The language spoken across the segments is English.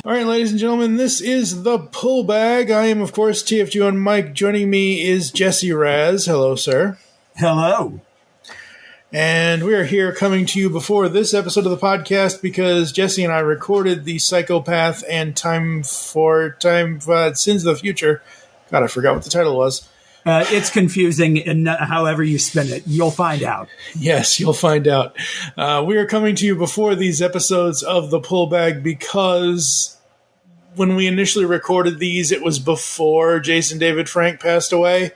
All right, ladies and gentlemen, this is the Pull Bag. I am, of course, TFG on Mike. Joining me is Jesse Raz. Hello, sir. Hello. And we are here coming to you before this episode of the podcast because Jesse and I recorded the Psychopath and Sins of the Future. God, I forgot what the title was. It's confusing, and however you spin it, you'll find out. Yes, you'll find out. We are coming to you before these episodes of the Pull Bag because when we initially recorded these, it was before Jason David Frank passed away.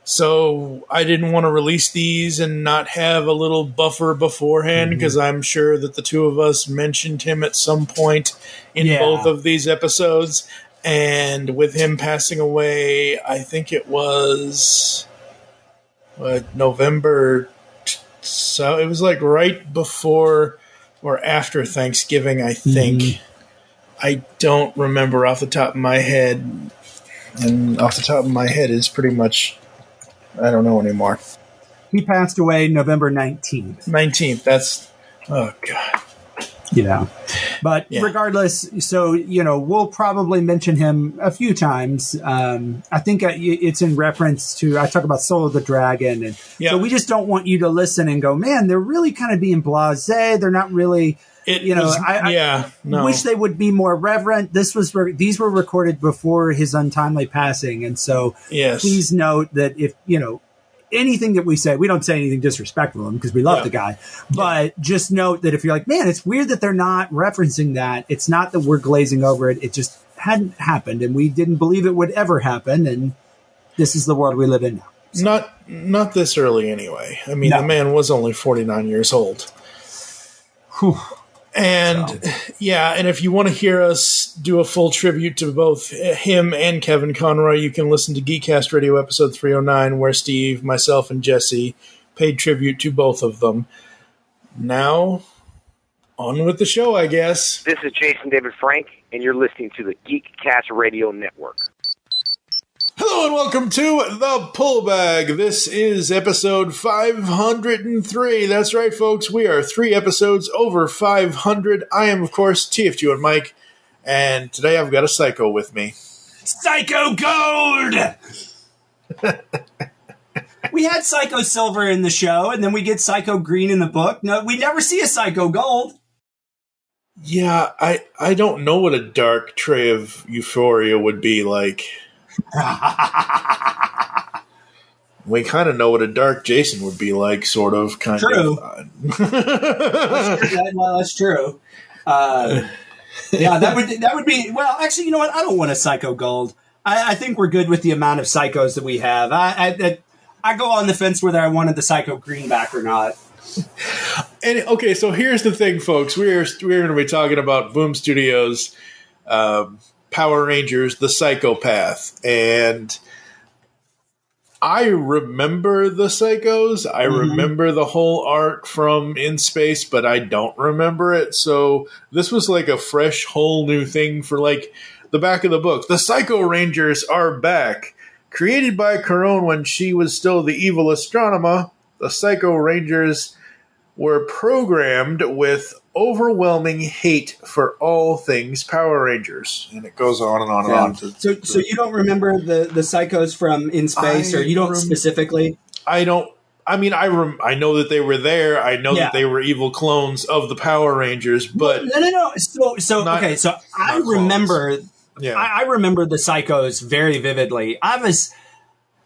So I didn't want to release these and not have a little buffer beforehand because I'm sure that the two of us mentioned him at some point in both of these episodes. And with him passing away, I think it was November. So it was like right before or after Thanksgiving, I think. I don't remember off the top of my head. And off the top of my head is pretty much, I don't know anymore. He passed away November 19th. 19th. That's, oh, God. But regardless, so, we'll probably mention him a few times. I think it's in reference to, I talk about Soul of the Dragon. And so we just don't want you to listen and go, man, they're really kind of being blasé. They're not really, I wish they would be more reverent. These were recorded before his untimely passing. And so please note that if, anything that we say, we don't say anything disrespectful to him because we love the guy. But just note that if you're like, man, it's weird that they're not referencing that. It's not that we're glazing over it. It just hadn't happened, and we didn't believe it would ever happen. And this is the world we live in now. So. Not this early anyway. I mean, the man was only 49 years old. Whew. And and if you want to hear us do a full tribute to both him and Kevin Conroy, you can listen to Geekcast Radio episode 309, where Steve, myself, and Jesse paid tribute to both of them. Now, on with the show, I guess. This is Jason David Frank, and you're listening to the Geekcast Radio Network. Hello and welcome to The Pull Bag. This is episode 503. That's right, folks. We are 3 episodes over 500. I am, of course, TFG and Mike, and today I've got a psycho with me. Psycho Gold! We had Psycho Silver in the show, and then we get Psycho Green in the book. No, we never see a Psycho Gold. Yeah, I don't know what a dark tray of euphoria would be like. We kind of know what a dark Jason would be like, sort of, kind of. Well, that's true. That would be. Well, actually, you know what? I don't want a Psycho Gold. I think we're good with the amount of psychos that we have. I go on the fence whether I wanted the Psycho Green back or not. And okay, so here's the thing, folks. We're going to be talking about Boom Studios. Power Rangers, the Psychopath. And I remember the Psychos. I remember the whole arc from In Space, but I don't remember it. So this was like a fresh, whole new thing for like the back of the book. The Psycho Rangers are back. Created by Carone when she was still the evil Astronema, the Psycho Rangers were programmed with overwhelming hate for all things Power Rangers. And it goes on and on and on. So you don't remember the Psychos from In Space, or you don't specifically? I don't. I mean, I know that they were there. I know that they were evil clones of the Power Rangers, but... No. So I remember... Yeah. I remember the Psychos very vividly.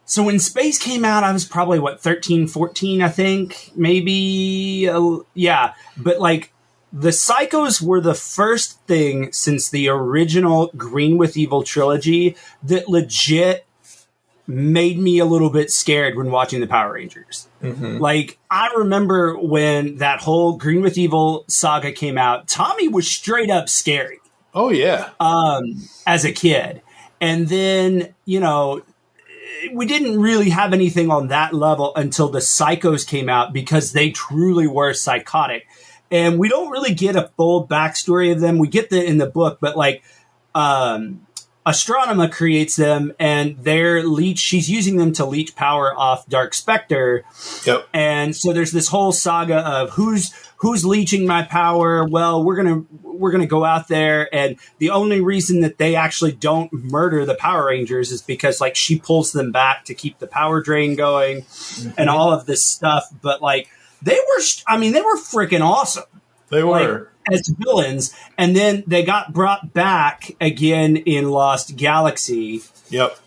So when Space came out, I was probably, 13, 14, I think? Maybe, But, the Psychos were the first thing since the original Green with Evil trilogy that legit made me a little bit scared when watching the Power Rangers. Mm-hmm. I remember when that whole Green with Evil saga came out, Tommy was straight up scary. Oh, yeah. As a kid. And then, we didn't really have anything on that level until the Psychos came out because they truly were psychotic. And we don't really get a full backstory of them. We get that in the book, but Astronema creates them, and she's using them to leech power off Dark Spectre. Yep. And so there's this whole saga of who's leeching my power. Well, we're we're going to go out there. And the only reason that they actually don't murder the Power Rangers is because like she pulls them back to keep the power drain going and all of this stuff. But like they were freaking awesome. They were. Like, as villains. And then they got brought back again in Lost Galaxy. Yep.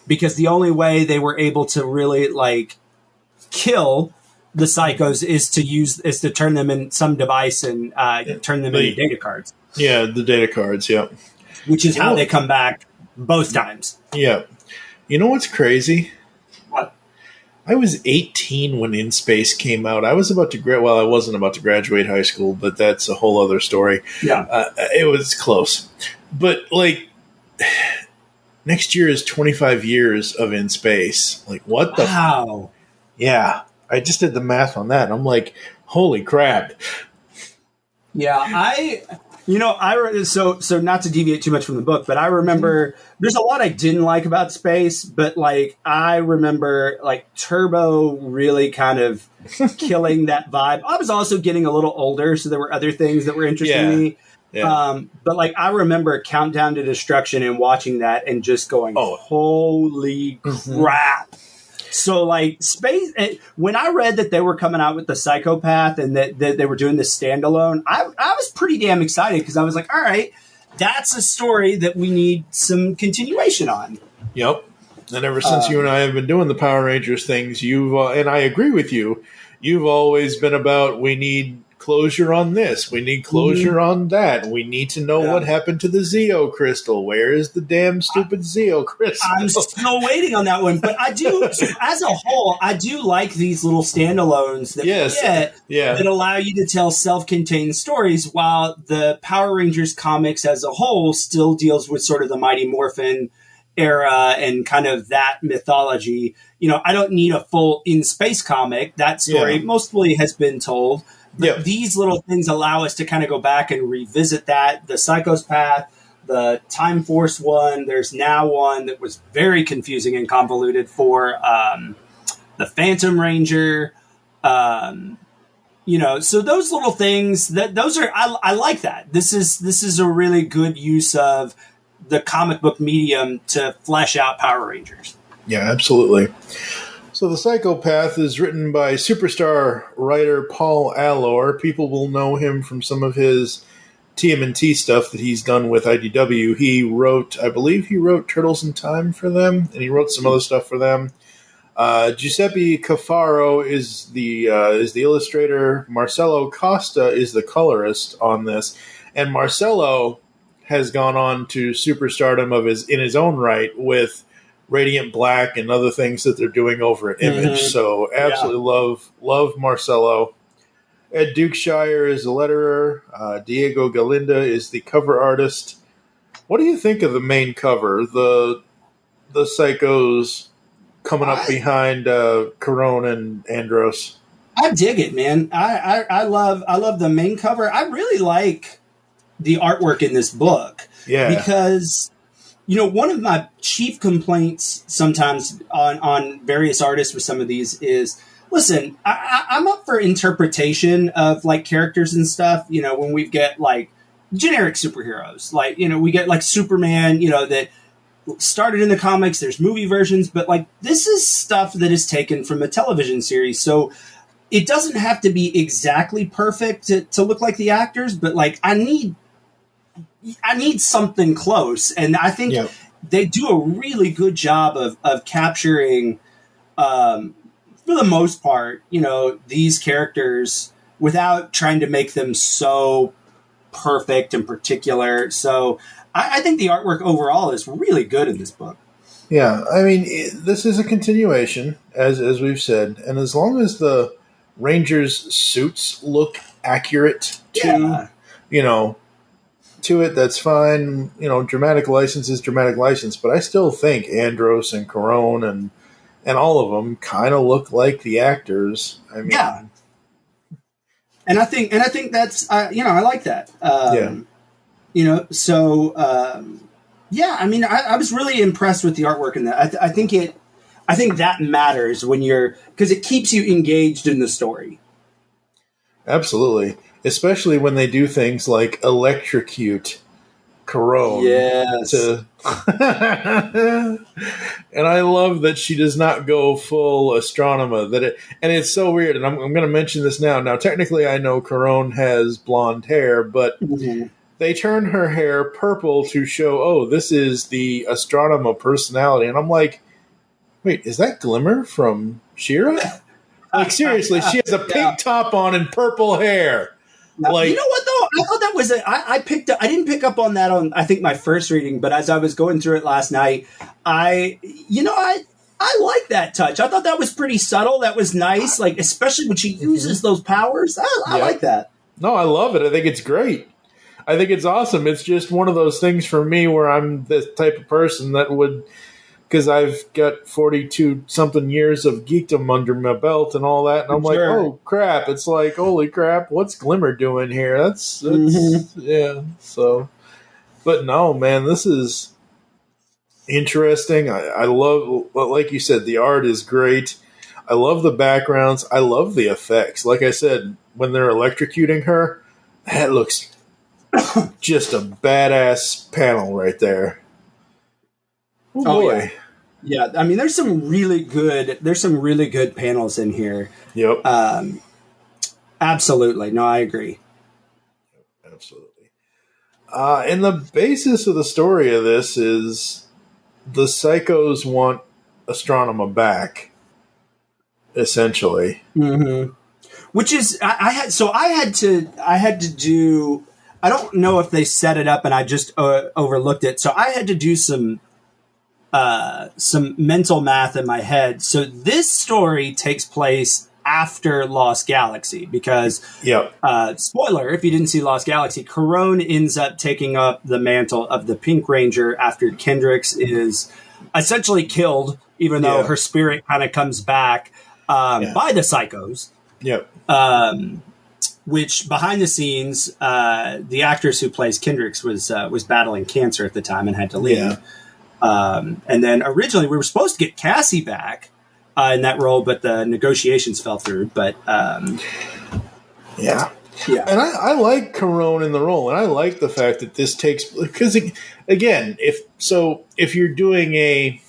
Because the only way they were able to really like kill the psychos is to turn them in some device and turn them into data cards. Yeah, the data cards, yeah. Which is how they come back both times. Yeah. You know what's crazy? What? I was 18 when In Space came out. I was about to I wasn't about to graduate high school, but that's a whole other story. Yeah. It was close. But, like, next year is 25 years of In Space. Like, what the? Wow. Yeah. I just did the math on that. I'm like, holy crap. Yeah, so not to deviate too much from the book, but I remember there's a lot I didn't like about Space, but like I remember like Turbo really kind of killing that vibe. I was also getting a little older, so there were other things that were interesting to me. Yeah. But like I remember Countdown to Destruction and watching that and just going, holy crap. So, like, Space, when I read that they were coming out with the Psychopath and that they were doing this standalone, I was pretty damn excited because I was like, all right, that's a story that we need some continuation on. Yep. And ever since you and I have been doing the Power Rangers things, and I agree with you, you've always been about, we need closure on this. We need closure on that. We need to know what happened to the Zeo crystal. Where is the damn stupid Zeo crystal? I'm still waiting on that one. But I do, as a whole, I do like these little standalones that we get that allow you to tell self-contained stories while the Power Rangers comics as a whole still deals with sort of the Mighty Morphin era and kind of that mythology. You know, I don't need a full In Space comic. That story mostly has been told. But these little things allow us to kind of go back and revisit that. The Psycho's Path, the Time Force one, there's now one that was very confusing and convoluted for the Phantom Ranger. You know, so those little things, I like that. This is a really good use of the comic book medium to flesh out Power Rangers. Yeah, absolutely. So The Psychopath is written by superstar writer Paul Allor. People will know him from some of his TMNT stuff that he's done with IDW. I believe he wrote Turtles in Time for them, and he wrote some other stuff for them. Giuseppe Cafaro is the illustrator. Marcelo Costa is the colorist on this, and Marcelo has gone on to superstardom in his own right with Radiant Black and other things that they're doing over at Image. So absolutely love Marcelo. Ed Dukeshire is the letterer. Diego Galinda is the cover artist. What do you think of the main cover? The Psychos coming up behind Corone and Andros. I dig it, man. I love the main cover. I really like the artwork in this book. Yeah. Because you know, one of my chief complaints sometimes on various artists with some of these is, listen, I'm up for interpretation of like characters and stuff. You know, when we get like generic superheroes, like, you know, we get like Superman, you know, that started in the comics. There's movie versions, but like this is stuff that is taken from a television series. So it doesn't have to be exactly perfect to look like the actors, but like I need something close. And I think they do a really good job of capturing, for the most part, you know, these characters without trying to make them so perfect and particular. So I think the artwork overall is really good in this book. Yeah, I mean, this is a continuation, as we've said, and as long as the Rangers' suits look accurate to, you know, to it, that's fine. You know, dramatic license is dramatic license, but I still think Andros and Corone and all of them kind of look like the actors. I mean, and I think that's you know, I like that. You know, so I mean, I was really impressed with the artwork in that. I think that matters when because it keeps you engaged in the story. Absolutely. especially when they do things like electrocute Corone. Yes. And I love that she does not go full Astronema. And it's so weird. And I'm going to mention this now. Now, technically, I know Corone has blonde hair, but they turn her hair purple to show, oh, this is the Astronema personality. And I'm like, wait, is that Glimmer from She-Ra? Like, seriously, she has a pink top on and purple hair. Now, you know what though? I thought that was I didn't pick up on that on I think my first reading, but as I was going through it last night, I like that touch. I thought that was pretty subtle. That was nice, like especially when she uses those powers. I like that. No, I love it. I think it's great. I think it's awesome. It's just one of those things for me where I'm the type of person that would, because I've got 42 something years of geekdom under my belt and all that, and I'm like, oh crap! It's like, holy crap! What's Glimmer doing here? That's yeah. So, but no, man, this is interesting. I love, like you said, the art is great. I love the backgrounds. I love the effects. Like I said, when they're electrocuting her, that looks just a badass panel right there. Oh boy. Yeah. I mean, there's some really good panels in here. Yep. Absolutely. No, I agree. Absolutely. And the basis of the story of this is the Psychos want Astronema back, essentially. Mm-hmm. Which is, I had to do, I don't know if they set it up and I just overlooked it. So I had to do some mental math in my head. So this story takes place after Lost Galaxy because, spoiler, if you didn't see Lost Galaxy, Corone ends up taking up the mantle of the Pink Ranger after Kendrix is essentially killed, even though her spirit kind of comes back by the Psychos. Yep. Which behind the scenes, the actress who plays Kendrix was battling cancer at the time and had to leave. Yeah. And then originally we were supposed to get Cassie back in that role, but the negotiations fell through. But yeah. And I like Corone in the role, and I like the fact that this takes, because again, if you're doing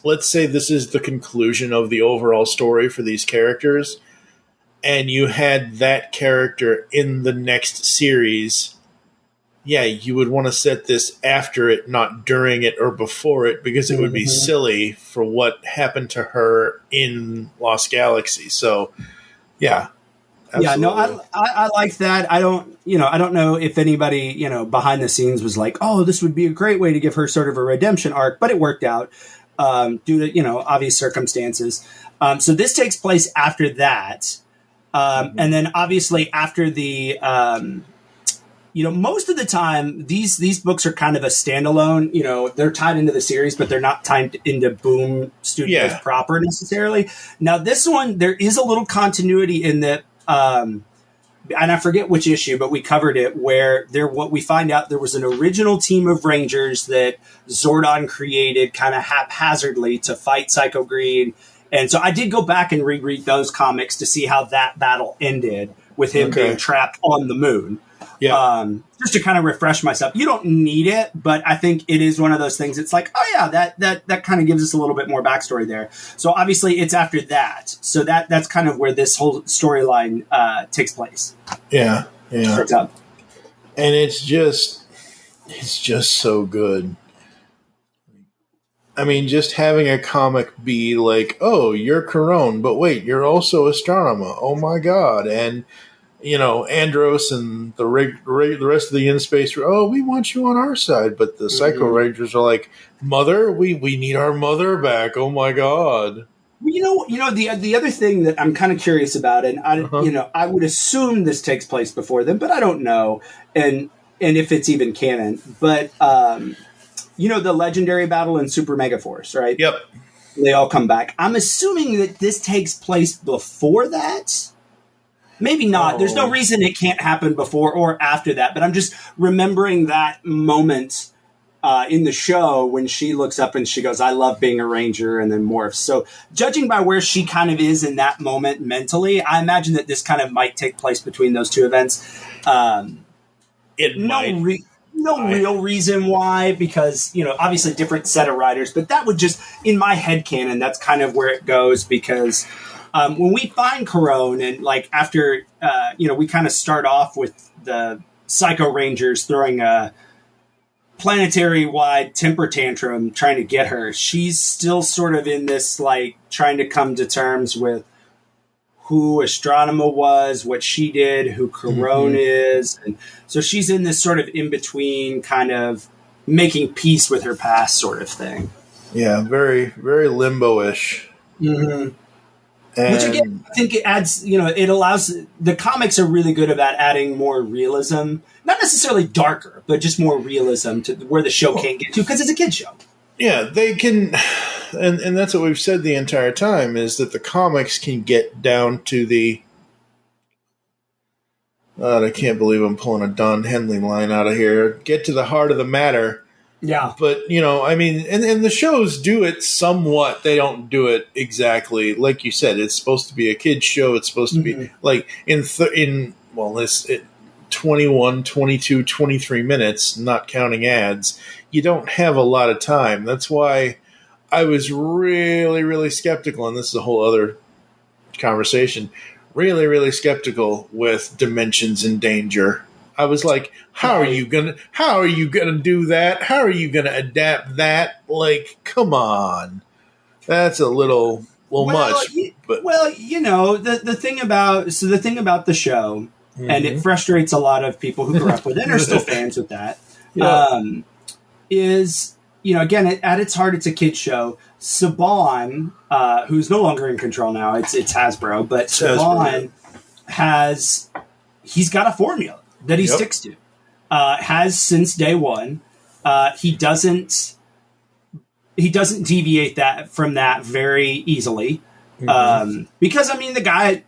let's say this is the conclusion of the overall story for these characters, and you had that character in the next series, you would want to set this after it, not during it or before it, because it would be silly for what happened to her in Lost Galaxy. So, yeah. Absolutely. Yeah, no, I like that. I don't know if anybody, behind the scenes was like, oh, this would be a great way to give her sort of a redemption arc, but it worked out due to, obvious circumstances. So this takes place after that. And then obviously after the, most of the time these books are kind of a standalone, they're tied into the series, but they're not tied into Boom Studios proper necessarily. Now this one, there is a little continuity in that, and I forget which issue, but we covered it where what we find out there was an original team of Rangers that Zordon created kind of haphazardly to fight Psycho Green. And so I did go back and reread those comics to see how that battle ended with him being trapped on the moon. Yeah. Just to kind of refresh myself. You don't need it, but I think it is one of those things. It's like, oh yeah, that kind of gives us a little bit more backstory there. So obviously it's after that. So that's kind of where this whole storyline takes place. Yeah. Yeah. Starts out. And it's just so good. I mean, just having a comic be like, oh, you're Corone, but wait, you're also Astronema. Oh my God. And, Andros and the rest of the in-space, oh, we want you on our side. But the Psycho Rangers are like, Mother, we need our mother back. Oh my God. The other thing that I'm kind of curious about, and I would assume this takes place before them, but I don't know. And if it's even canon, but, the legendary battle in Super Mega Force, right? Yep. They all come back. I'm assuming that this takes place before that. Maybe not. There's no reason it can't happen before or after that. But I'm just remembering that moment in the show when she looks up and she goes, I love being a Ranger, and then morphs. So judging by where she kind of is in that moment mentally, I imagine that this kind of might take place between those two events. It might. No real reason why, because, obviously different set of writers, but that would just, in my headcanon, that's kind of where it goes, because when we find Corone, and like after, we kind of start off with the Psycho Rangers throwing a planetary-wide temper tantrum trying to get her, she's still sort of in this, like, trying to come to terms with who Astronema was, what she did, who Corone is. And so she's in this sort of in-between kind of making peace with her past sort of thing. Yeah, very, very limbo-ish. Mm-hmm. Which, again, I think it adds, it allows... The comics are really good about adding more realism. Not necessarily darker, but just more realism to where the show can't get to, because it's a kid's show. Yeah, they can... And that's what we've said the entire time, is that the comics can get down to the... I can't believe I'm pulling a Don Henley line out of here. Get to the heart of the matter. Yeah. But, and the shows do it somewhat. They don't do it exactly. Like you said, it's supposed to be a kid's show. It's supposed to be, like, this 21, 22, 23 minutes, not counting ads. You don't have a lot of time. That's why I was really, really skeptical, and this is a whole other conversation, really, really skeptical with Dimensions in Danger. I was like, how are you gonna do that? How are you gonna adapt that? Like, come on. That's a little much. But the thing about the show, and it frustrates a lot of people who grew up with it and are still fans with that, is, again, at its heart, it's a kid's show. Saban, who's no longer in control now, it's Hasbro, but Saban he's got a formula that he sticks to. Has since day one. He doesn't deviate from that very easily. Because, the guy,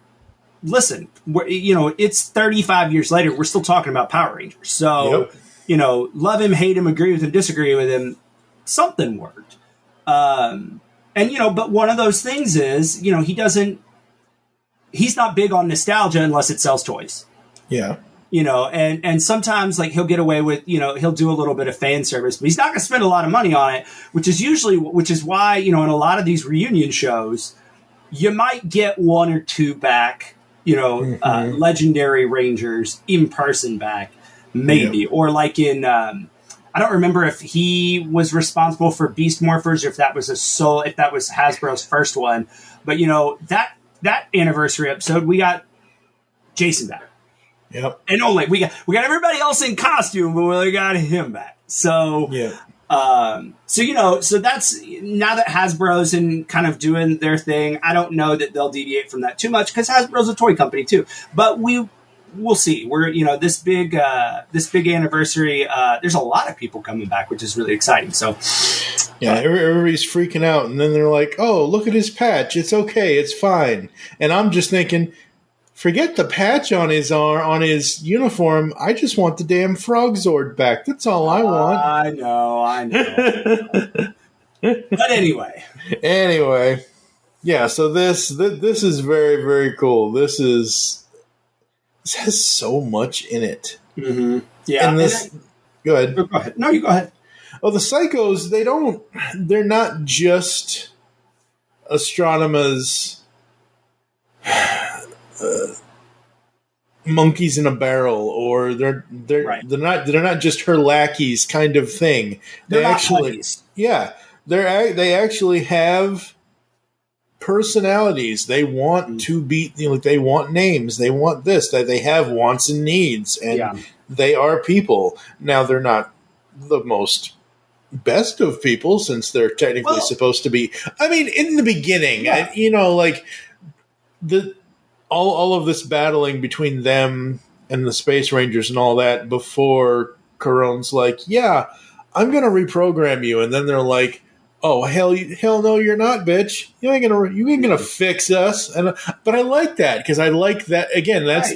listen, it's 35 years later, we're still talking about Power Rangers. So, love him, hate him, agree with him, disagree with him, something worked. But one of those things is, he's not big on nostalgia unless it sells toys. Yeah. And sometimes, like, he'll get away with, he'll do a little bit of fan service, but he's not going to spend a lot of money on it, which is why, in a lot of these reunion shows, you might get one or two back, legendary Rangers in person back, maybe. Yeah. Or like in, I don't remember if he was responsible for Beast Morphers or if that was Hasbro's first one, but that anniversary episode, we got Jason back. Yep. And only we got everybody else in costume, but we only got him back. So so that's, now that Hasbro's in kind of doing their thing, I don't know that they'll deviate from that too much, because Hasbro's a toy company too. But we'll see. We're this big anniversary. There's a lot of people coming back, which is really exciting. So yeah, everybody's freaking out, and then they're like, "Oh, look at his patch. It's okay. It's fine." And I'm just thinking, forget the patch on his uniform. I just want the damn Frog Zord back. That's all I want. I know. But anyway. Yeah. So this is very, very cool. This has so much in it. Mm-hmm. Yeah. And go ahead. Go ahead. No, you go ahead. Oh, the Psychos, they're not just Astronema's monkeys in a barrel, or they're not just her lackeys kind of thing. They actually have personalities. They want to be, they want names. They want this. That they have wants and needs, and they are people. Now, they're not the most best of people, since they're technically supposed to be. I mean, in the beginning, all of this battling between them and the Space Rangers and all that, before Corone's like, "Yeah, I'm going to reprogram you," and then they're like, "Oh, hell no, you're not, bitch. You ain't gonna fix us." But I like that, because I like that, again, that's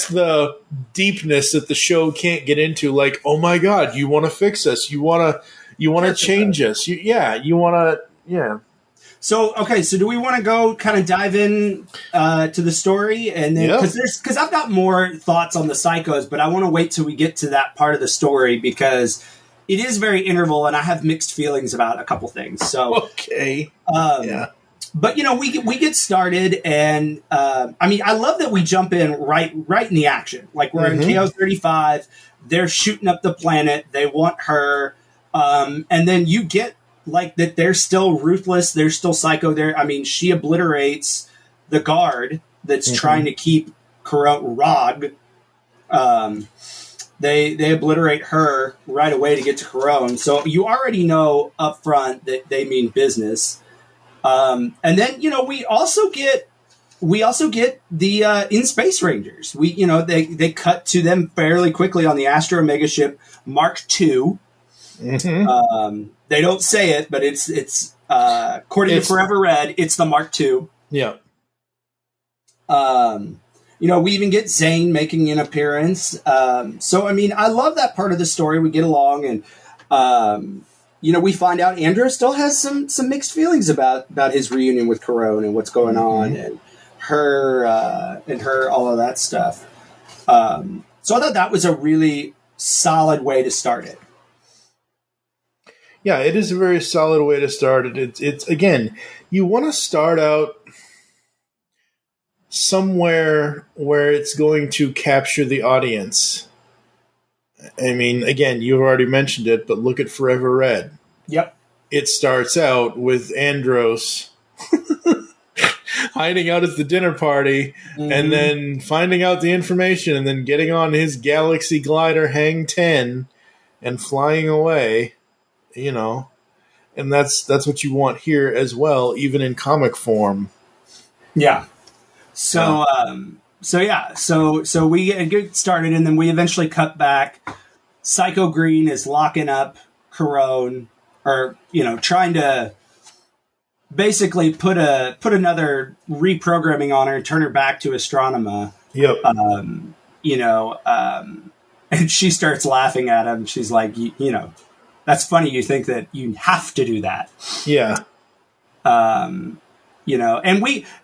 the deepness that the show can't get into. Like, oh my God, you want to fix us? You want to change us? You want to. Okay, so do we want to go kind of dive in to the story, and then because I've got more thoughts on the Psychos, but I want to wait till we get to that part of the story because it is very interval, and I have mixed feelings about a couple things. So okay, but we get started, and I love that we jump in right in the action. Like we're in KO 35, they're shooting up the planet, they want her, and then you get. Like that, they're still ruthless. They're still psycho. There, she obliterates the guard that's trying to keep Rog. They obliterate her right away to get to Corone. So you already know up front that they mean business. And then we also get the in Space Rangers. They cut to them fairly quickly on the Astro Omega ship Mark II. They don't say it, but it's according to Forever Red, it's the Mark II. Yeah. We even get Zane making an appearance. So I love that part of the story. We get along, and we find out Andrew still has some mixed feelings about his reunion with Corone and what's going on, and her all of that stuff. So I thought that was a really solid way to start it. Yeah, it is a very solid way to start it. It's again, you want to start out somewhere where it's going to capture the audience. Again, you've already mentioned it, but look at Forever Red. Yep. It starts out with Andros hiding out at the dinner party and then finding out the information and then getting on his Galaxy glider Hang 10 and flying away. And that's what you want here as well, even in comic form. Yeah. So we get started, and then we eventually cut back. Psycho Green is locking up Corone, or trying to basically put another reprogramming on her and turn her back to Astronema. Yep. And she starts laughing at him. She's like, that's funny. You think that you have to do that. Yeah. And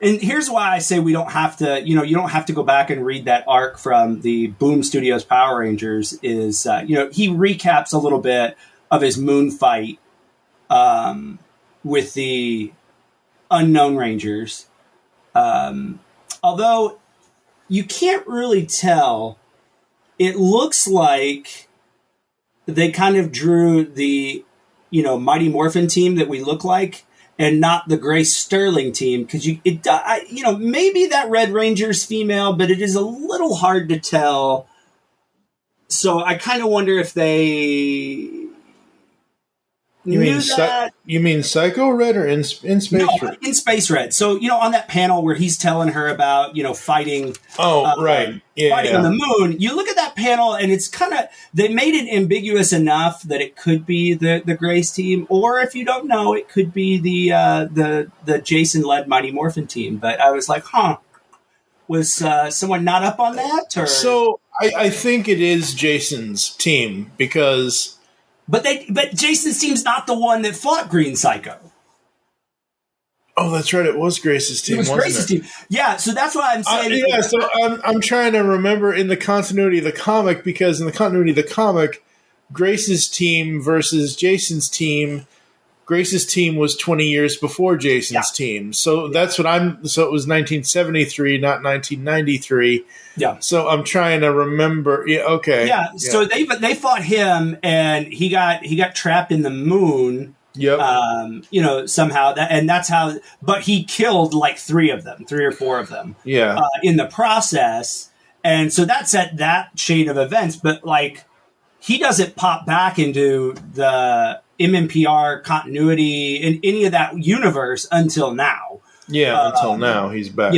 here's why I say we don't have to, you don't have to go back and read that arc from the Boom Studios Power Rangers is, he recaps a little bit of his moon fight, with the Unknown Rangers. Although you can't really tell, it looks like they kind of drew the, Mighty Morphin team that we look like, and not the Grace Sterling team, because maybe that Red Ranger's female, but it is a little hard to tell. So I kind of wonder if they. You mean Psycho Red or in Space Red? In Space Red. So, on that panel where he's telling her about, fighting. Oh, right. Yeah. Fighting on the moon. You look at that panel and it's kind of, they made it ambiguous enough that it could be the Grace team, or if you don't know, it could be the Jason-led Mighty Morphin team. But I was like, was someone not up on that? Or? So I think it is Jason's team because. But Jason's team's not the one that fought Green Psycho. Oh, that's right. It was Grace's team. It was Grace's team. Yeah, so that's why I'm saying. So I'm trying to remember in the continuity of the comic, because in the continuity of the comic, Grace's team versus Jason's team. Grace's team was 20 years before Jason's team. So that's what so it was 1973, not 1993. Yeah. So I'm trying to remember. Yeah. Okay. Yeah. So they fought him, and he got trapped in the moon. Yep. Somehow that's how. But he killed like 3 or 4 of them. Yeah. In the process, and so that's at that chain of events. But like, he doesn't pop back into the MMPR continuity in any of that universe until now. Yeah, until now he's back.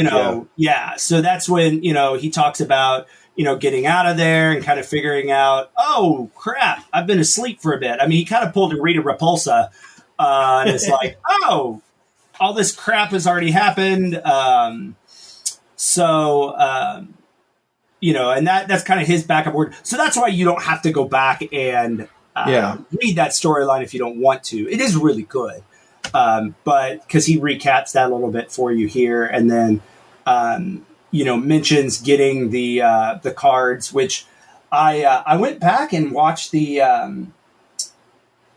So that's when he talks about getting out of there and kind of figuring out, oh crap, I've been asleep for a bit. I mean, he kind of pulled a Rita Repulsa, and it's like, oh, all this crap has already happened. And that's kind of his backup word. So that's why you don't have to go back and read that storyline if you don't want to. It is really good. But because he recaps that a little bit for you here, and then mentions getting the cards, which I went back and watched the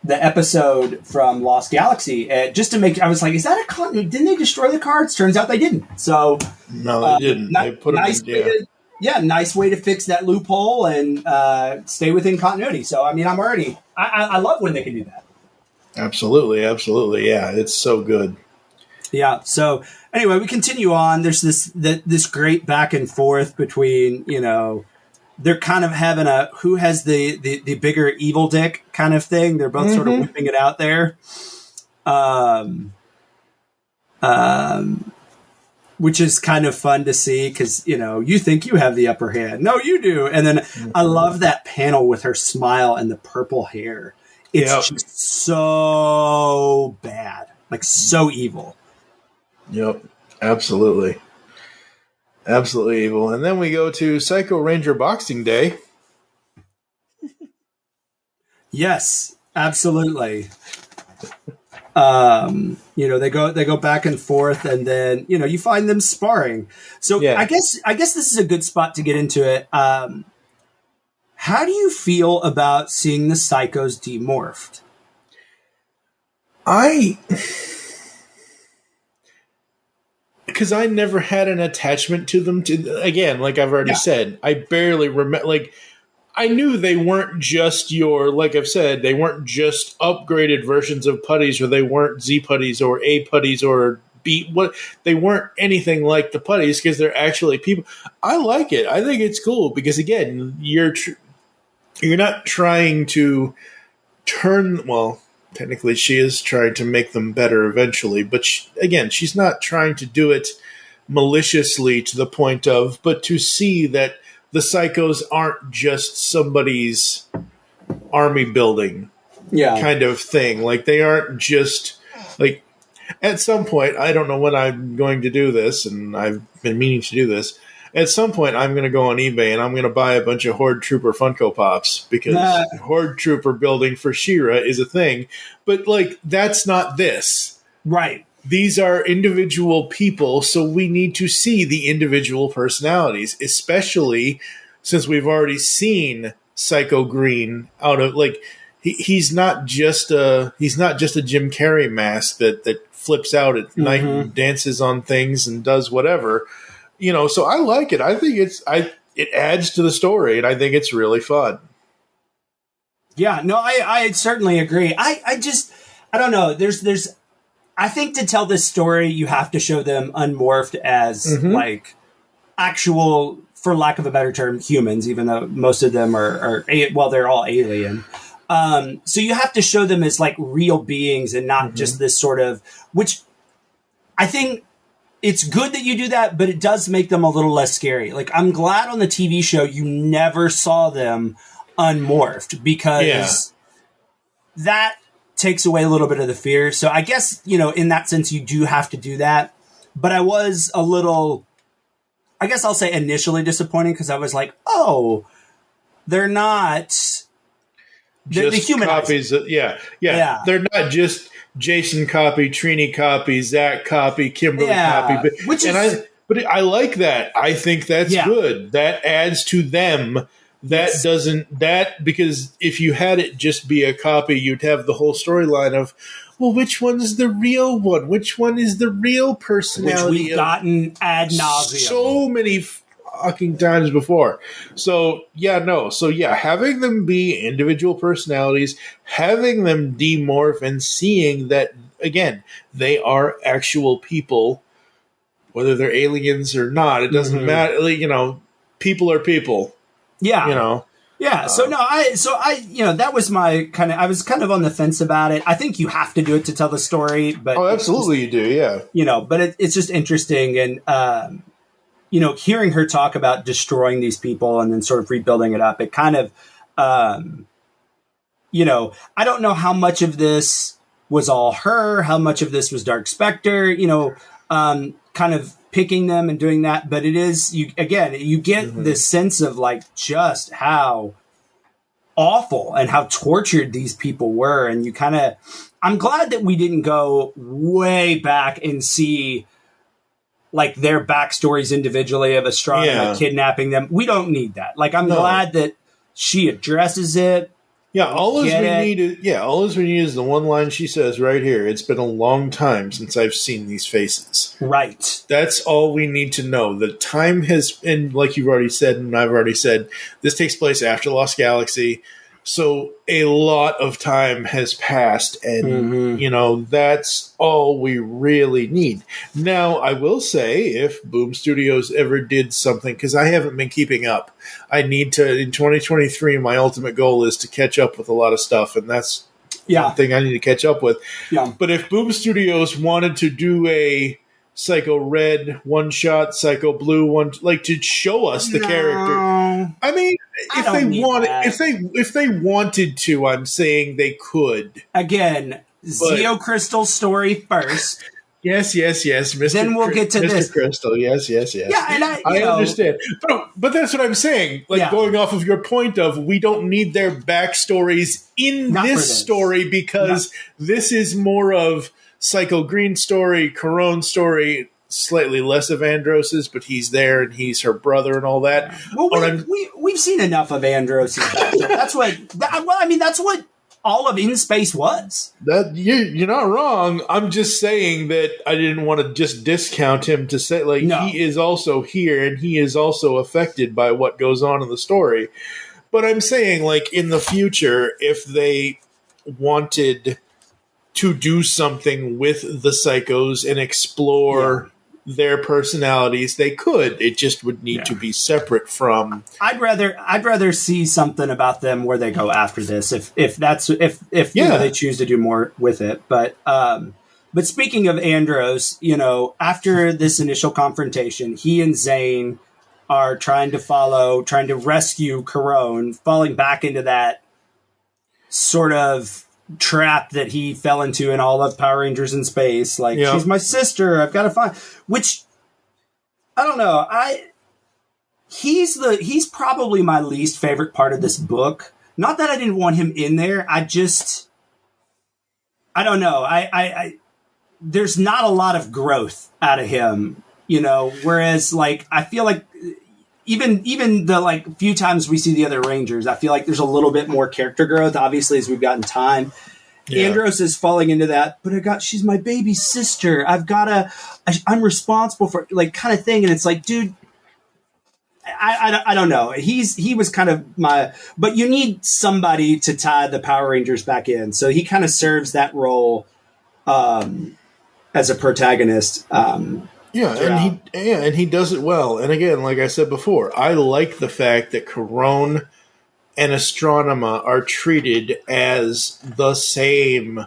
episode from Lost Galaxy just to make. I was like, is that a continuity? Didn't they destroy the cards? Turns out they didn't. So no, they didn't. They put them in. Nice way to fix that loophole and stay within continuity. So I mean, I love when they can do that. Absolutely, yeah, it's so good. Yeah. So anyway, we continue on. There's this great back and forth between they're kind of having a who has the bigger evil dick kind of thing. They're both sort of whipping it out there. Which is kind of fun to see because, you think you have the upper hand. No, you do. And then I love that panel with her smile and the purple hair. It's just so bad, like so evil. Yep, absolutely. Absolutely evil. And then we go to Psycho Ranger Boxing Day. Yes, absolutely. They go back and forth, and then you find them sparring. So I guess this is a good spot to get into it. How do you feel about seeing the Psychos demorphed? Because I never had an attachment to them. Again, like I've already said, I barely remember. Like, I knew they weren't just like I've said, they weren't just upgraded versions of putties, or they weren't Z putties or A putties or B. They weren't anything like the putties because they're actually people. I like it. I think it's cool because again, you're not trying to turn. Well, technically, she is trying to make them better eventually, but she's not trying to do it maliciously to the point of, but to see that the Psychos aren't just somebody's army building kind of thing. Like, they aren't just, like, at some point, I don't know when I'm going to do this, and I've been meaning to do this, at some point I'm going to go on eBay and I'm going to buy a bunch of Horde Trooper Funko Pops because Horde Trooper building for She-Ra is a thing. But, like, that's not this. Right. These are individual people, so we need to see the individual personalities, especially since we've already seen Psycho Green out of, like, he's not just a Jim Carrey mask that flips out at night and dances on things and does whatever. So I like it. I think it adds to the story, and I think it's really fun. Yeah, no, I certainly agree. I don't know. There's I think to tell this story, you have to show them unmorphed as like actual, for lack of a better term, humans, even though most of them are they're all alien. So you have to show them as like real beings and not just this sort of, which I think it's good that you do that, but it does make them a little less scary. Like, I'm glad on the TV show you never saw them unmorphed because that takes away a little bit of the fear. So I guess, in that sense, you do have to do that. But I was a little, I guess I'll say initially disappointing because I was like, oh, they're not just the human copies. Yeah. They're not just Jason copy, Trini copy, Zach copy, Kimberly copy. But I like that. I think that's good. That adds to them. Because if you had it just be a copy, you'd have the whole storyline of, well, which one is the real one? Which one is the real personality? Which we've gotten ad nauseum so many fucking times before. So, having them be individual personalities, having them demorph and seeing that, again, they are actual people, whether they're aliens or not, it doesn't matter. People are people. Yeah. Yeah. That was my I was kind of on the fence about it. I think you have to do it to tell the story, but absolutely you do. Yeah. But it's just interesting. And, hearing her talk about destroying these people and then sort of rebuilding it up, it kind of, I don't know how much of this was all her, how much of this was Dark Spectre, kind of picking them and doing that, but it is you get this sense of like just how awful and how tortured these people were. And I'm glad that we didn't go way back and see like their backstories individually of Astronema kidnapping them. We don't need that. Like, I'm glad that she addresses it. Yeah, all we need is the one line she says right here. It's been a long time since I've seen these faces. Right. That's all we need to know. The time has, and like you've already said, and I've already said, this takes place after Lost Galaxy. So a lot of time has passed, and, that's all we really need. Now, I will say, if Boom Studios ever did something, because I haven't been keeping up, I need to, in 2023, my ultimate goal is to catch up with a lot of stuff, and that's one thing I need to catch up with. Yeah. But if Boom Studios wanted to do a Psycho Red one-shot, Psycho Blue one, like to show us the character. I mean, if they wanted to, I'm saying they could. Again, Zeo Crystal's story first. Yes, Mr. Then we'll get to Mr. this. Crystal, yes. Yeah, and I understand. But that's what I'm saying. Like, going off of your point of, we don't need their backstories in this story, because this is more of Psycho Green story, Corone story, slightly less of Andros's, but he's there and he's her brother and all that. Well, we've seen enough of Andros. That's what all of In Space was. That you're not wrong. I'm just saying that I didn't want to just discount him to say, like, he is also here and he is also affected by what goes on in the story. But I'm saying, like, in the future, if they wanted to do something with the Psychos and explore their personalities, they could. It just would need to be separate from. I'd rather see something about them where they go after this, if they choose to do more with it. But speaking of Andros, after this initial confrontation, he and Zane are trying to rescue Corone, falling back into that sort of trap that he fell into in all of Power Rangers in Space. Like, she's my sister, I've got to find, which I don't know. He's probably my least favorite part of this book. Not that I didn't want him in there. I don't know. I there's not a lot of growth out of him, whereas, like, I feel like even the, like, few times we see the other Rangers, I feel like there's a little bit more character growth, obviously, as we've gotten time. Andros is falling into that, but she's my baby sister. I'm responsible for, like, kind of thing. And it's like, dude, I don't know. He was kind of but you need somebody to tie the Power Rangers back in. So he kind of serves that role, as a protagonist. And he does it well. And again, like I said before, I like the fact that Corone and Astronema are treated as the same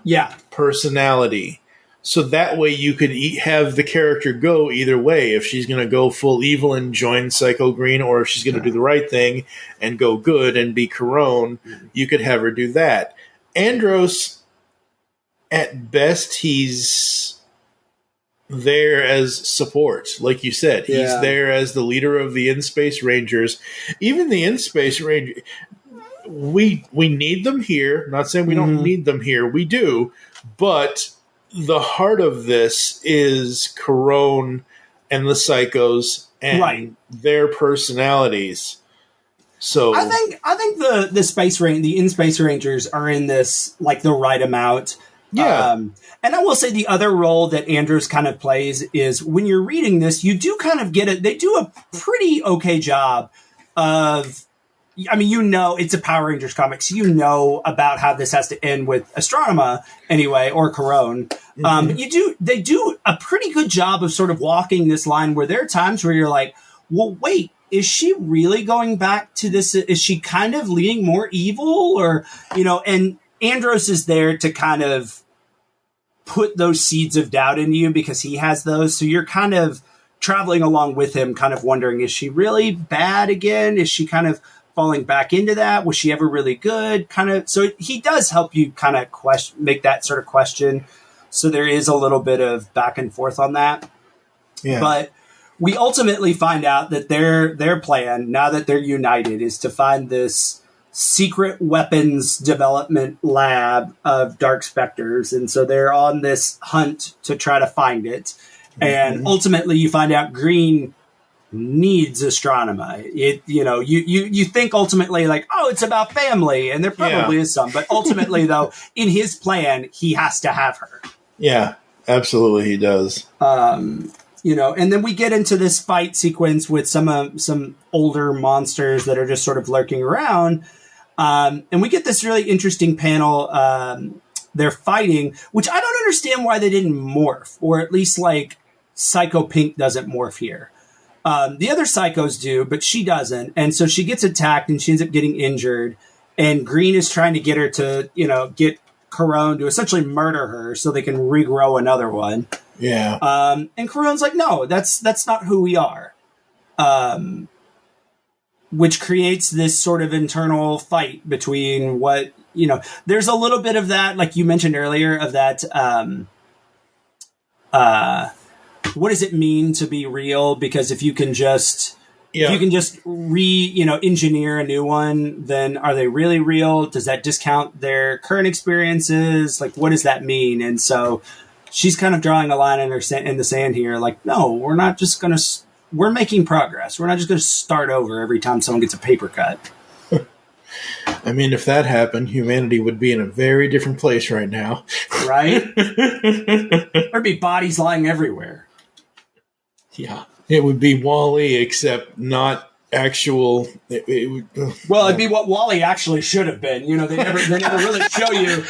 personality. So that way you could have the character go either way. If she's going to go full evil and join Psycho Green, or if she's going to do the right thing and go good and be Corone, you could have her do that. Andros, at best, he's there as support. Like you said, he's there as the leader of the In-Space Rangers. Even the In-Space Rangers, we need them here. Not saying we don't need them here. We do. But the heart of this is Corone and the Psychos and their personalities. So I think the In-Space Rangers are in this, like, the right amount. Yeah. And I will say the other role that Andros kind of plays is, when you're reading this, you do kind of get it. They do a pretty okay job of, I mean, it's a Power Rangers comic, so about how this has to end with Astronema anyway, or Corone. But they do a pretty good job of sort of walking this line where there are times where you're like, well, wait, is she really going back to this? Is she kind of leaning more evil, or, and Andros is there to kind of put those seeds of doubt into you, because he has those. So you're kind of traveling along with him, kind of wondering, is she really bad again? Is she kind of falling back into that? Was she ever really good? Kind of. So he does help you kind of make that sort of question. So there is a little bit of back and forth on that. Yeah. But we ultimately find out that their plan, now that they're united, is to find this secret weapons development lab of Dark Specters. And so they're on this hunt to try to find it. And ultimately you find out Green needs Astronema. You think ultimately like, oh, it's about family, and there probably is some, but ultimately though, in his plan, he has to have her. Yeah, absolutely he does. And then we get into this fight sequence with some older monsters that are just sort of lurking around. And we get this really interesting panel. They're fighting, which I don't understand why they didn't morph, or at least like Psycho Pink doesn't morph here. The other psychos do, but she doesn't. And so she gets attacked and she ends up getting injured. And Green is trying to get her to, get Corone to essentially murder her so they can regrow another one. Yeah. And Corone's like, no, that's not who we are. Which creates this sort of internal fight between what, there's a little bit of that, like you mentioned earlier, of that, what does it mean to be real? Because if you can just engineer a new one, then are they really real? Does that discount their current experiences? Like, what does that mean? And so she's kind of drawing a line in the sand here. Like, no, we're not just going to, we're making progress. We're not just going to start over every time someone gets a paper cut. I mean, if that happened, humanity would be in a very different place right now. Right? There'd be bodies lying everywhere. Yeah, it would be WALL-E, except not actual. It'd be what WALL-E actually should have been. They never really show you.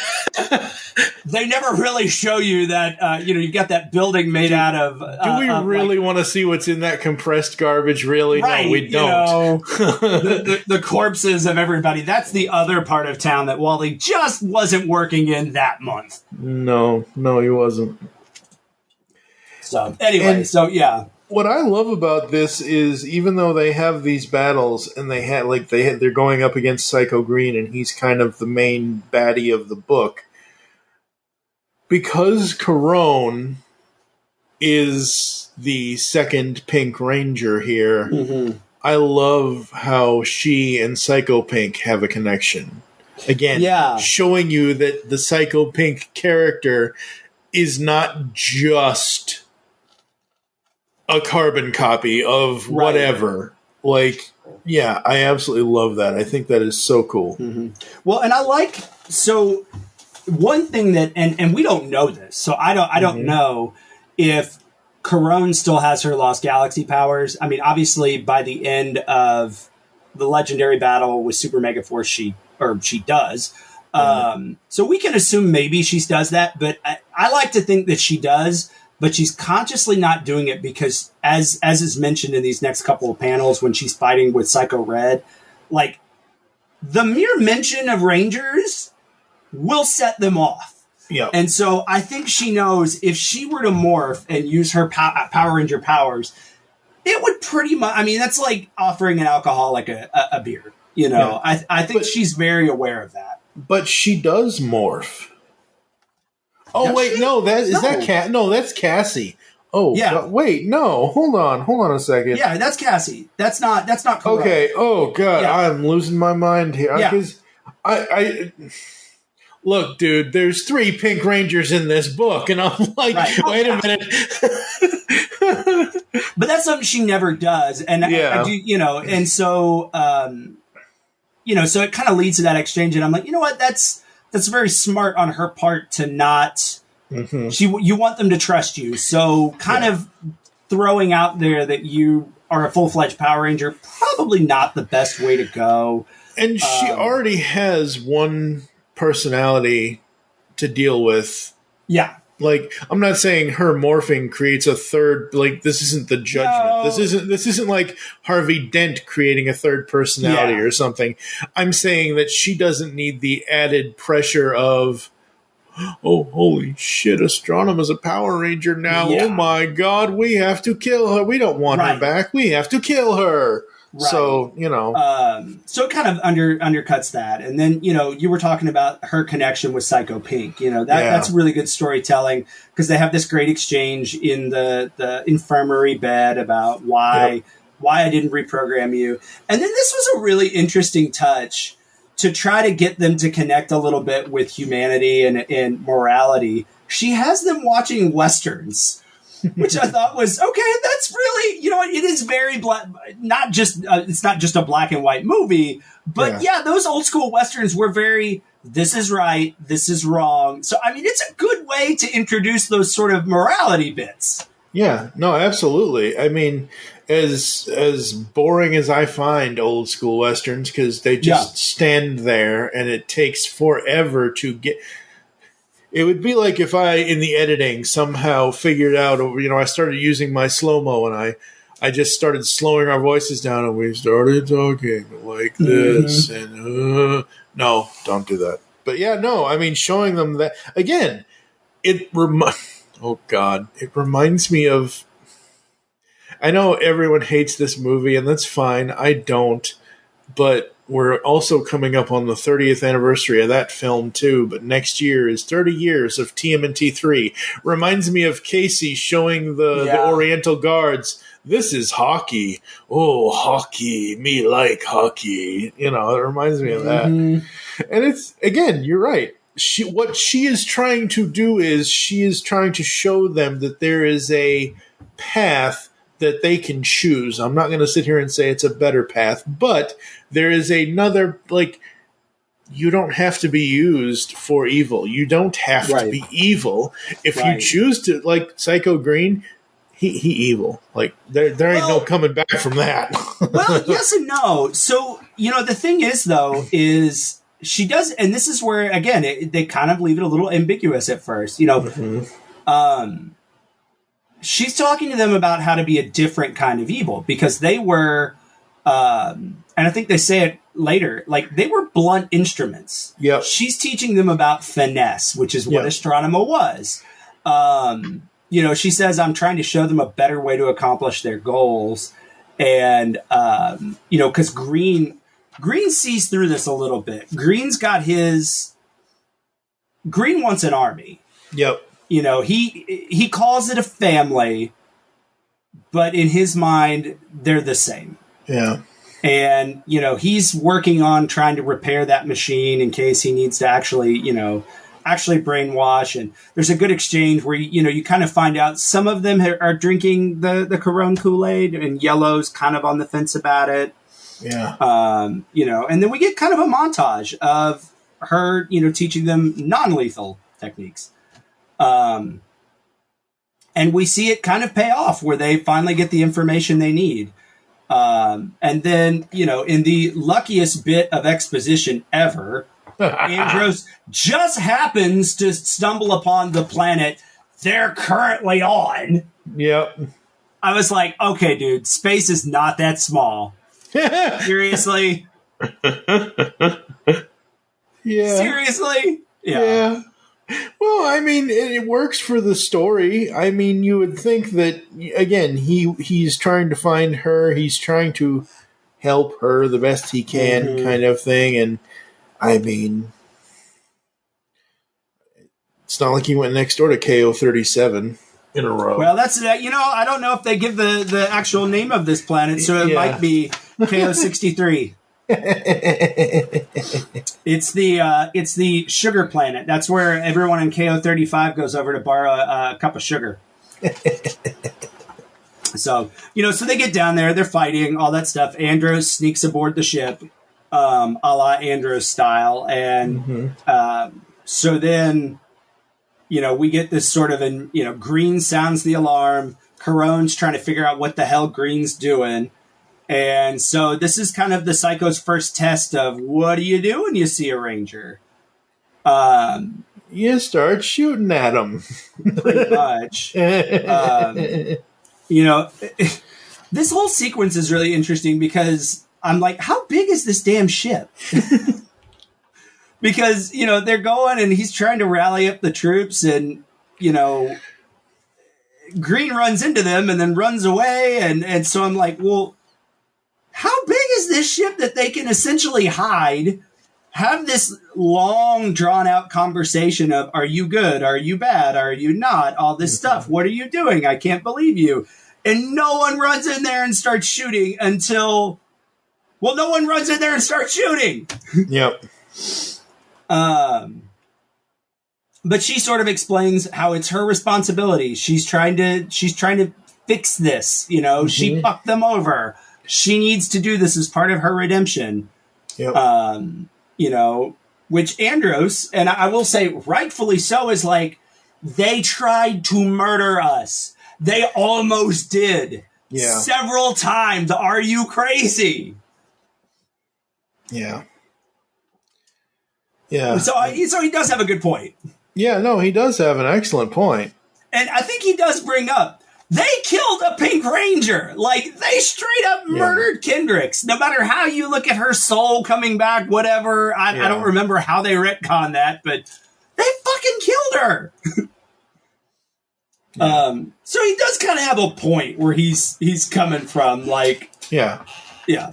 They never really show you that. You got that building made out of. Do we really want to see what's in that compressed garbage? Really? Right, no, we don't. The corpses of everybody. That's the other part of town that WALL-E just wasn't working in that month. No, he wasn't. So anyway, yeah. What I love about this is even though they have these battles and they're going up against Psycho Green and he's kind of the main baddie of the book, because Corone is the second Pink Ranger here, I love how she and Psycho Pink have a connection. Again, showing you that the Psycho Pink character is not just a carbon copy of whatever. Like, yeah, I absolutely love that. I think that is so cool. Well, and so one thing that, and we don't know this, so I don't know if Corone still has her Lost Galaxy powers. I mean, obviously by the end of the legendary battle with Super Mega Force, she does. So we can assume maybe she does that, but I like to think that she does. But she's consciously not doing it because, as is mentioned in these next couple of panels, when she's fighting with Psycho Red, like, the mere mention of Rangers will set them off. Yeah. And so I think she knows if she were to morph and use her Power Ranger powers, it would pretty much, I mean, that's like offering an alcoholic a beer. Yeah. I think she's very aware of that. But she does morph. Oh, wait, no, that's Cassie. Oh, yeah. God, wait, no, hold on a second. Yeah, that's Cassie. That's not correct. Okay, oh, God, yeah. I'm losing my mind here. Yeah. Because I look, dude, there's 3 Pink Rangers in this book, and I'm like, wait a minute. But that's something she never does. And I do, and so, so it kind of leads to that exchange, and I'm like, you know what, that's very smart on her part to not. You want them to trust you, so kind of throwing out there that you are a full-fledged Power Ranger, probably not the best way to go. And she already has one personality to deal with. Yeah. Like, I'm not saying her morphing creates a third, like, this isn't the Judgment. No. This isn't like Harvey Dent creating a third personality or something. I'm saying that she doesn't need the added pressure of, oh, holy shit, Astronema's a Power Ranger now. Yeah. Oh my God, we have to kill her. We don't want her back. We have to kill her. Right. So, so it kind of undercuts that. And then, you were talking about her connection with Psycho Pink. That's really good storytelling because they have this great exchange in the infirmary bed about why I didn't reprogram you. And then this was a really interesting touch to try to get them to connect a little bit with humanity and morality, she has them watching Westerns, which I thought was, okay, that's really, you know, it is very black, not just, it's not just a black and white movie, but yeah, those old school Westerns were very, this is right, this is wrong. So, I mean, it's a good way to introduce those sort of morality bits. Yeah, no, absolutely. I mean, as boring as I find old school Westerns, because they just stand there and it takes forever to get. It would be like if I, in the editing, somehow figured out, you know, I started using my slow-mo and I just started slowing our voices down and we started talking like this. And no, don't do that. But yeah, no, I mean, showing them that, again, oh God, it reminds me of, I know everyone hates this movie and that's fine. I don't, but we're also coming up on the 30th anniversary of that film too. But next year is 30 years of TMNT 3. Reminds me of Casey showing the Oriental Guards, this is hockey. Oh, hockey. Me like hockey. You know, it reminds me of that. And it's, again, you're right. What she is trying to do is she is trying to show them that there is a path that they can choose. I'm not going to sit here and say it's a better path, but there is another, like, you don't have to be used for evil. You don't have to be evil. If you choose to, like Psycho Green, he evil. Like, there ain't no coming back from that. Well, yes and no. So, you know, the thing is, though, is she does, and this is where, again, they kind of leave it a little ambiguous at first. You know, she's talking to them about how to be a different kind of evil because they were, and I think they say it later, like they were blunt instruments. Yep. She's teaching them about finesse, which is what Astronema was. You know, she says, I'm trying to show them a better way to accomplish their goals. And, you know, because Green sees through this a little bit. Green wants an army. Yep. You know, he calls it a family, but in his mind, they're the same. Yeah. And, you know, he's working on trying to repair that machine in case he needs to actually brainwash. And there's a good exchange where, you know, you kind of find out some of them are drinking the Corona Kool-Aid and Yellow's kind of on the fence about it. Yeah. You know, and then we get kind of a montage of her, you know, teaching them non-lethal techniques. And we see it kind of pay off where they finally get the information they need. And then, you know, in the luckiest bit of exposition ever, Andros just happens to stumble upon the planet they're currently on. Yep. I was like, okay, dude, space is not that small. Seriously? Yeah. Seriously? Yeah. Well, I mean, it works for the story. I mean, you would think that, again, he's trying to find her. He's trying to help her the best he can, kind of thing. And, I mean, it's not like he went next door to KO-37 in a row. Well, that's, you know, I don't know if they give the actual name of this planet, so it might be KO-63. It's the sugar planet. That's where everyone in KO-35 goes over to borrow a cup of sugar. So, you know, so they get down there, they're fighting, all that stuff. Andros sneaks aboard the ship, a la Andros style. And so then, you know, we get this sort of, you know, Green sounds the alarm. Caron's trying to figure out what the hell Green's doing. And so this is kind of the Psycho's first test of what do you do when you see a Ranger? You start shooting at them. Pretty much. You know, this whole sequence is really interesting because I'm like, how big is this damn ship? Because, you know, they're going and he's trying to rally up the troops and, you know, Green runs into them and then runs away. And so I'm like, well, how big is this ship that they can essentially hide, have this long, drawn-out conversation of, are you good? Are you bad? Are you not? All this stuff. What are you doing? I can't believe you. And no one runs in there and starts shooting until Well, no one runs in there and starts shooting. Yep. But she sort of explains how it's her responsibility. She's trying to fix this. You know, she fucked them over. She needs to do this as part of her redemption. Yep. You know, which Andros, and I will say rightfully so, is like, they tried to murder us. They almost did. Yeah. Several times. Are you crazy? Yeah. Yeah. So he does have a good point. Yeah, no, he does have an excellent point. And I think he does bring up, they killed a Pink Ranger. Like, they straight up murdered Kendricks. No matter how you look at her soul coming back, whatever. I don't remember how they retconned that, but they fucking killed her. So he does kind of have a point where he's coming from, like... Yeah. Yeah.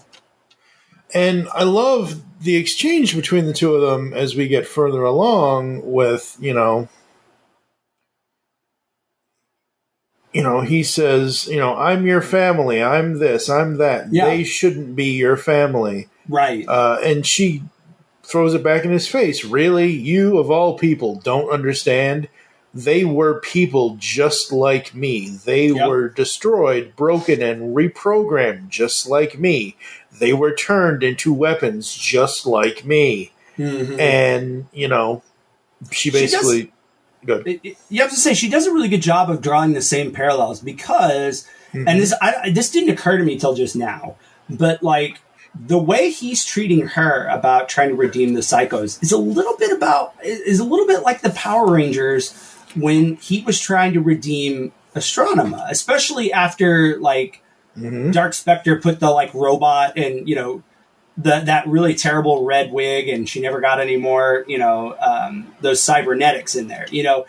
And I love the exchange between the two of them as we get further along with, you know, he says, I'm your family. I'm this, I'm that. Yeah. They shouldn't be your family. Right. And she throws it back in his face. Really? You, of all people, don't understand? They were people just like me. They were destroyed, broken, and reprogrammed just like me. They were turned into weapons just like me. Mm-hmm. And, she basically... Good. You have to say, she does a really good job of drawing the same parallels because, and this didn't occur to me till just now, but like the way he's treating her about trying to redeem the psychos is a little bit like the Power Rangers when he was trying to redeem Astronema, especially after like Dark Spectre put the like robot and, that really terrible red wig, and she never got any more, those cybernetics in there. The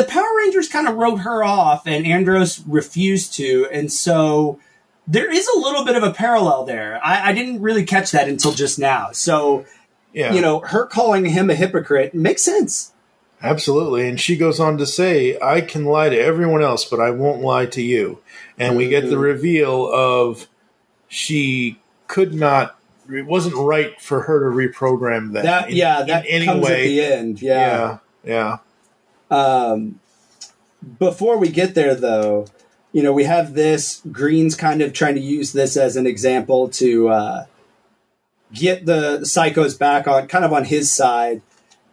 Power Rangers kind of wrote her off, and Andros refused to, and so there is a little bit of a parallel there. I didn't really catch that until just now. So, her calling him a hypocrite makes sense. Absolutely, and she goes on to say, I can lie to everyone else, but I won't lie to you. And we get the reveal of... She could not. It wasn't right for her to reprogram that. That comes at the end. Yeah. Before we get there, though, we have this. Green's kind of trying to use this as an example to get the psychos back on his side,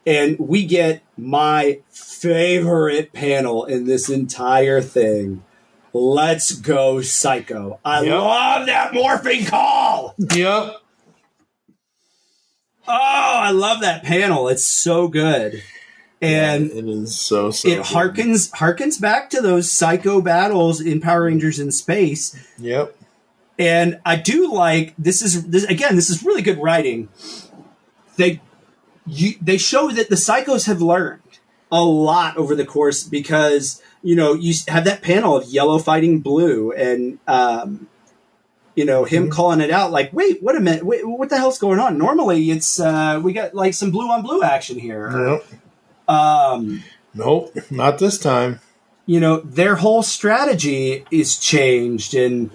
and we get my favorite panel in this entire thing. Let's go, Psycho. I love that morphing call. Yep. Oh, I love that panel. It's so good. And it is so it good. harkens back to those Psycho battles in Power Rangers in Space. Yep. And I do like this is really good writing. They show that the Psychos have learned a lot over the course because you have that panel of Yellow fighting Blue and, him calling it out like, wait a minute. Wait, what the hell's going on? Normally it's, we got like some blue on blue action here. Nope, not this time. Their whole strategy is changed. And,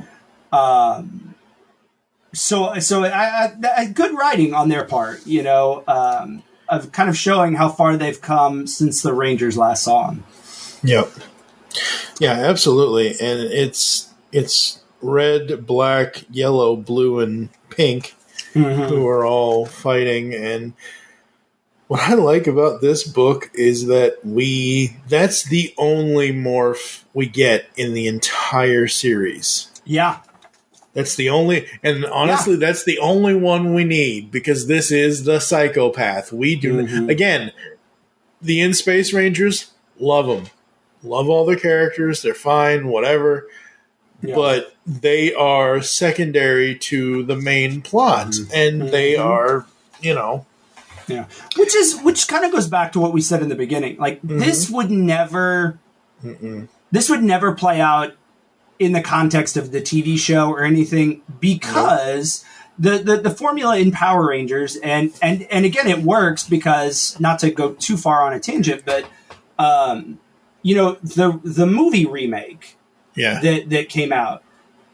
so good writing on their part, of kind of showing how far they've come since the Rangers last saw them. Yep. Yeah, absolutely. And it's red, black, yellow, blue, and pink who are all fighting. And what I like about this book is that that's the only morph we get in the entire series. Yeah. That's the only, and honestly, that's the only one we need because this is the psychopath. We do, again, the In-Space Rangers, love them. Love all the characters. They're fine, whatever. Yeah. But they are secondary to the main plot. And they are, Yeah. Which kind of goes back to what we said in the beginning. Like, this would never play out in the context of the TV show or anything because the formula in Power Rangers, and again, it works because, not to go too far on a tangent, but, the movie remake that came out,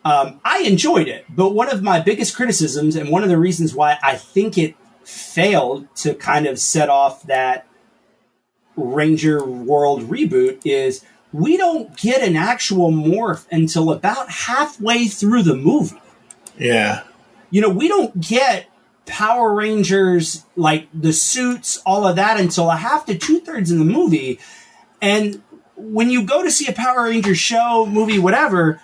I enjoyed it, but one of my biggest criticisms and one of the reasons why I think it failed to kind of set off that Ranger World reboot is we don't get an actual morph until about halfway through the movie. Yeah. You know, we don't get Power Rangers, like the suits, all of that until a half to 2/3 in the movie. And when you go to see a Power Rangers show, movie, whatever,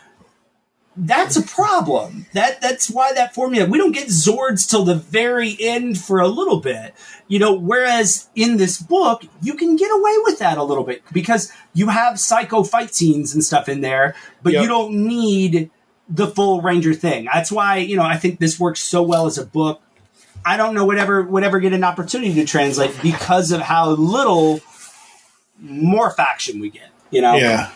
that's a problem. That's why that formula, we don't get Zords till the very end for a little bit, you know, whereas in this book, you can get away with that a little bit because you have Psycho fight scenes and stuff in there, but you don't need the full Ranger thing. That's why, you know, I think this works so well as a book. I don't know would ever get an opportunity to translate because of how little morph action we get, you know? Yeah.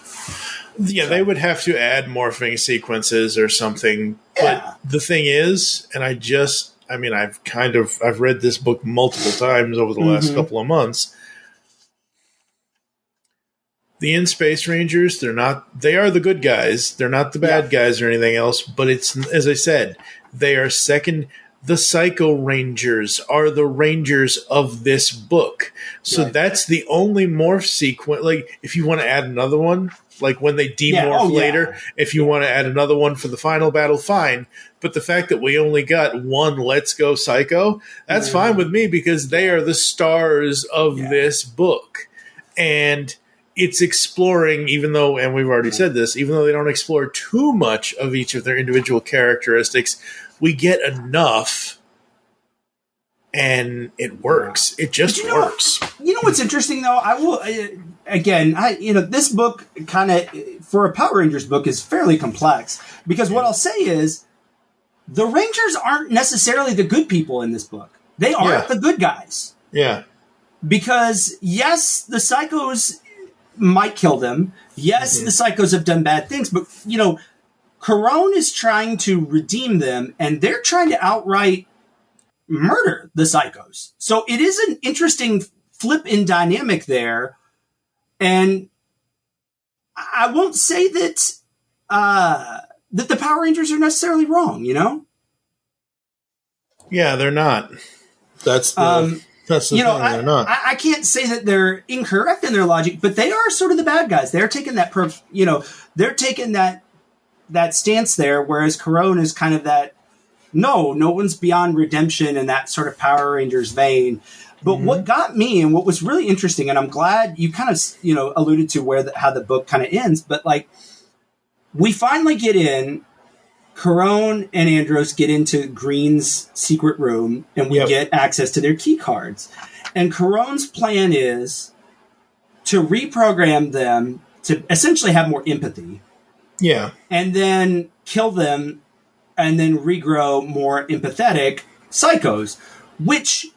Yeah, they would have to add morphing sequences or something. But the thing is, and I've read this book multiple times over the last couple of months. The In-Space Rangers, they are the good guys. They're not the bad guys or anything else, but it's, as I said, they are second. The Psycho Rangers are the Rangers of this book. So that's the only morph sequence. Like, if you want to add another one, like when they demorph later, if you want to add another one for the final battle, fine. But the fact that we only got one Let's Go Psycho, that's fine with me because they are the stars of this book. And it's exploring, even though, and we've already said this, even though they don't explore too much of each of their individual characteristics, we get enough and it works. It just works. You know what's interesting though? I will, this book kind of, for a Power Rangers book, is fairly complex because what I'll say is the Rangers aren't necessarily the good people in this book. They aren't the good guys. Yeah. Because yes, the Psychos might kill them. Yes, the Psychos have done bad things, but you know, Corone is trying to redeem them and they're trying to outright murder the Psychos. So it is an interesting flip in dynamic there. And I won't say that that the Power Rangers are necessarily wrong, you know? Yeah, they're not. That's the thing. They're not. I can't say that they're incorrect in their logic, but they are sort of the bad guys. They're taking that, they're taking that stance there, whereas Corone is kind of that, no one's beyond redemption in that sort of Power Rangers vein. But what got me and what was really interesting, and I'm glad you kind of, alluded to how the book kind of ends, but like we finally get in, Corone and Andros get into Green's secret room and we get access to their key cards. And Corone's plan is to reprogram them to essentially have more empathy. Yeah. And then kill them and then regrow more empathetic Psychos, which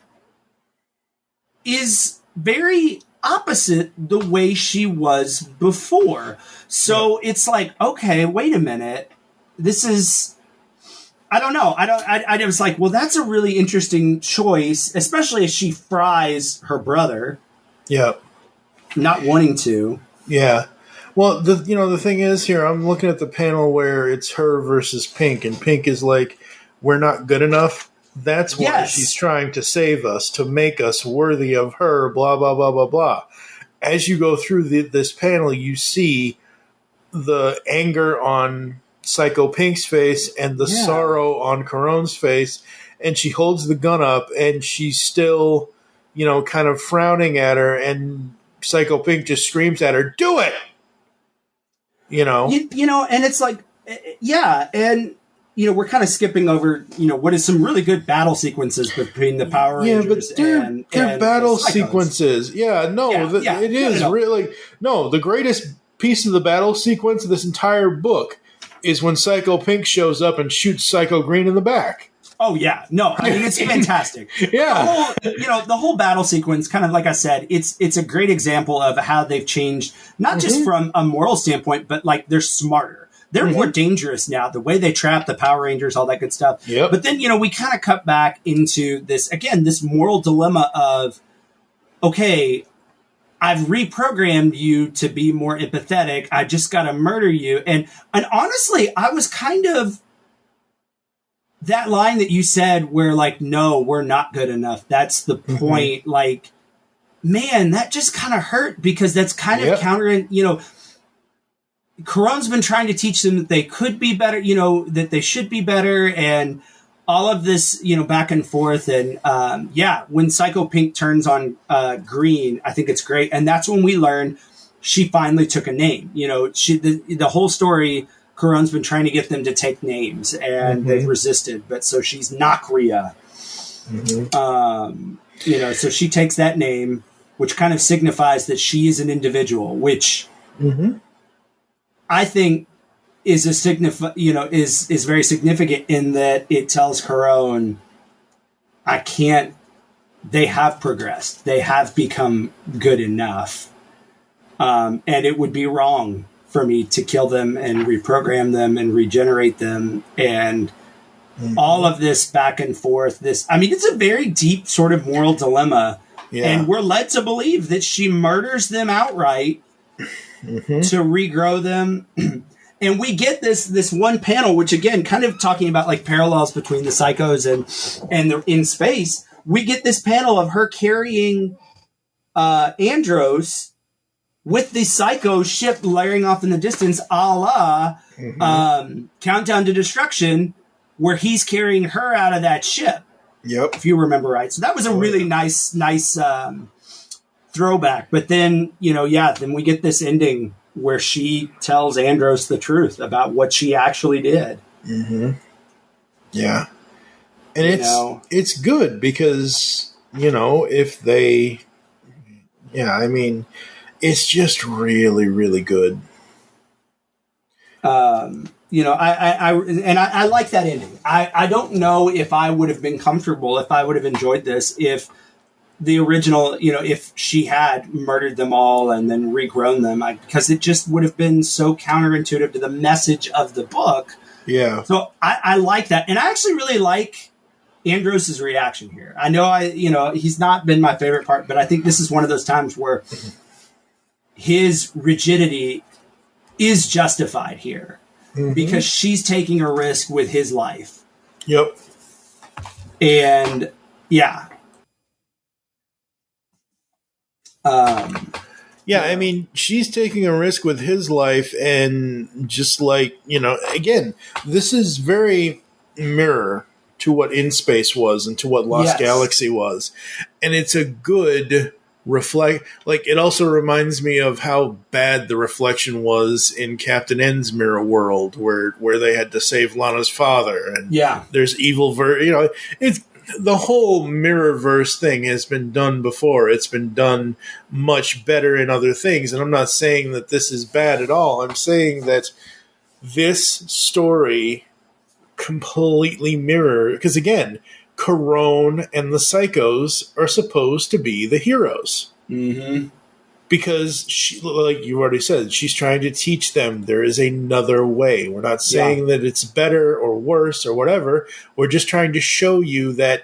is very opposite the way she was before. So it's like, okay, wait a minute. This is, I don't know. I was like, well, that's a really interesting choice, especially as she fries her brother. Yeah. Not wanting to. Yeah. Well, the thing is here, I'm looking at the panel where it's her versus Pink, and Pink is like, we're not good enough. That's why she's trying to save us, to make us worthy of her, blah, blah, blah, blah, blah. As you go through this panel, you see the anger on Psycho Pink's face and the sorrow on Corone's face, and she holds the gun up, and she's still, kind of frowning at her, and Psycho Pink just screams at her, "Do it!" And it's like, and we're kind of skipping over, what is some really good battle sequences between the Power Rangers and battle sequences. Yeah, no, it is really the greatest piece of the battle sequence of this entire book is when Psycho Pink shows up and shoots Psycho Green in the back. Oh yeah, no, I mean it's fantastic. Yeah, the whole battle sequence, kind of like I said, it's a great example of how they've changed, not just from a moral standpoint, but like they're smarter. They're more dangerous now. The way they trap the Power Rangers, all that good stuff. Yep. But then we kind of cut back into this moral dilemma of, okay, I've reprogrammed you to be more empathetic. I just got to murder you. And honestly, I was kind of that line that you said where like, no, we're not good enough. That's the point. Like, man, that just kind of hurt because that's kind of countering, Caron's been trying to teach them that they could be better, that they should be better. And all of this, back and forth. And when Psycho Pink turns on green, I think it's great. And that's when we learn she finally took a name. The whole story, Caron's been trying to get them to take names, and they've resisted. But so she's Nakria. So she takes that name, which kind of signifies that she is an individual, which I think is is very significant in that it tells Caron, they have progressed. They have become good enough. And it would be wrong for me to kill them and reprogram them and regenerate them. And all of this back and forth, it's a very deep sort of moral dilemma. Yeah. And we're led to believe that she murders them outright to regrow them. And we get this one panel, which again, kind of talking about like parallels between the Psychos and the in space. We get this panel of her carrying Andros with the Psycho ship layering off in the distance, a la Countdown to Destruction, where he's carrying her out of that ship. Yep, if you remember right. So that was a really nice throwback. But then then we get this ending where she tells Andros the truth about what she actually did. Yeah. And it's good because, if they, it's just really, really good. I like that ending. I don't know if I would have been comfortable, if I would have enjoyed this, if the original, if she had murdered them all and then regrown them, because it just would have been so counterintuitive to the message of the book. Yeah. So I like that. And I actually really like Andros's reaction here. I know he's not been my favorite part, but I think this is one of those times where his rigidity is justified here because she's taking a risk with his life. Yep. And yeah. She's taking a risk with his life, and just like, again, this is very mirror to what In Space was and to what Lost Galaxy was. And it's a good it also reminds me of how bad the reflection was in Captain N's Mirror World, where they had to save Lana's father. And there's evil, it's the whole Mirrorverse thing has been done before. It's been done much better in other things. And I'm not saying that this is bad at all. I'm saying that this story completely because again, Caron and the Psychos are supposed to be the heroes. Because she, like you already said, she's trying to teach them there is another way. We're not saying that it's better or worse or whatever. We're just trying to show you that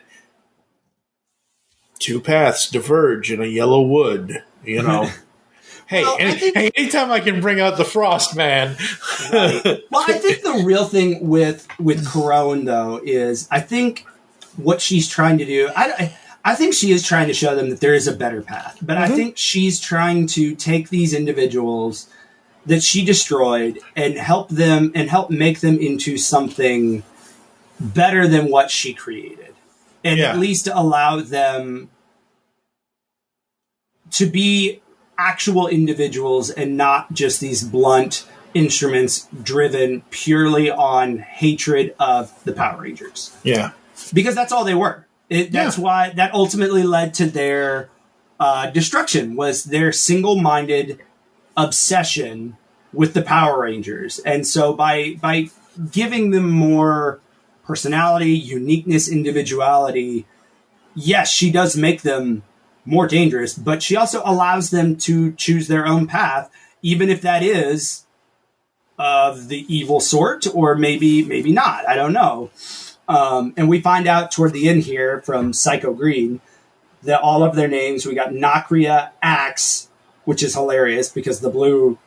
two paths diverge in a yellow wood, Hey, anytime I can bring out the Frost Man. Right. Well, I think the real thing with Caron, though, is I think what she's trying to do, I think she is trying to show them that there is a better path. But I think she's trying to take these individuals that she destroyed and help make them into something better than what she created. And at least allow them to be actual individuals and not just these blunt instruments driven purely on hatred of the Power Rangers. Yeah. Because that's all they were. That's why that ultimately led to their destruction, was their single-minded obsession with the Power Rangers. And so by giving them more personality, uniqueness, individuality, yes, she does make them more dangerous, but she also allows them to choose their own path, even if that is of the evil sort, or maybe not. I don't know. And we find out toward the end here from Psycho Green that all of their names, we got Nakria, Axe, which is hilarious because the blue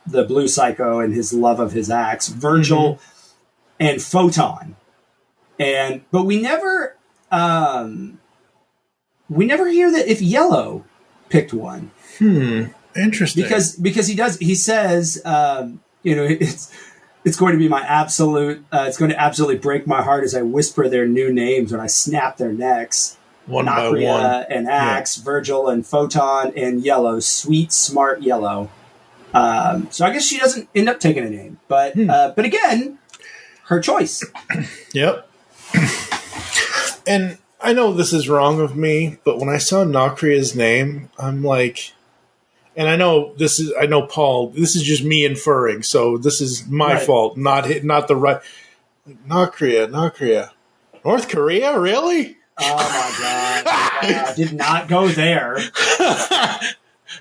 Psycho and his love of his axe, Virgil, and Photon, but we never hear that if Yellow picked one. Interesting. Because he says, it's going to be my absolute. It's going to absolutely break my heart as I whisper their new names when I snap their necks. One Nacria by one. And Axe, Virgil and Photon and Yellow, sweet, smart Yellow. So I guess she doesn't end up taking a name, but again, her choice. Yep. And I know this is wrong of me, but when I saw Nacria's name, I'm like, and I know Paul, this is just me inferring, so this is my fault, not the right. Nacria. North Korea, really? Oh my God. I did not go there.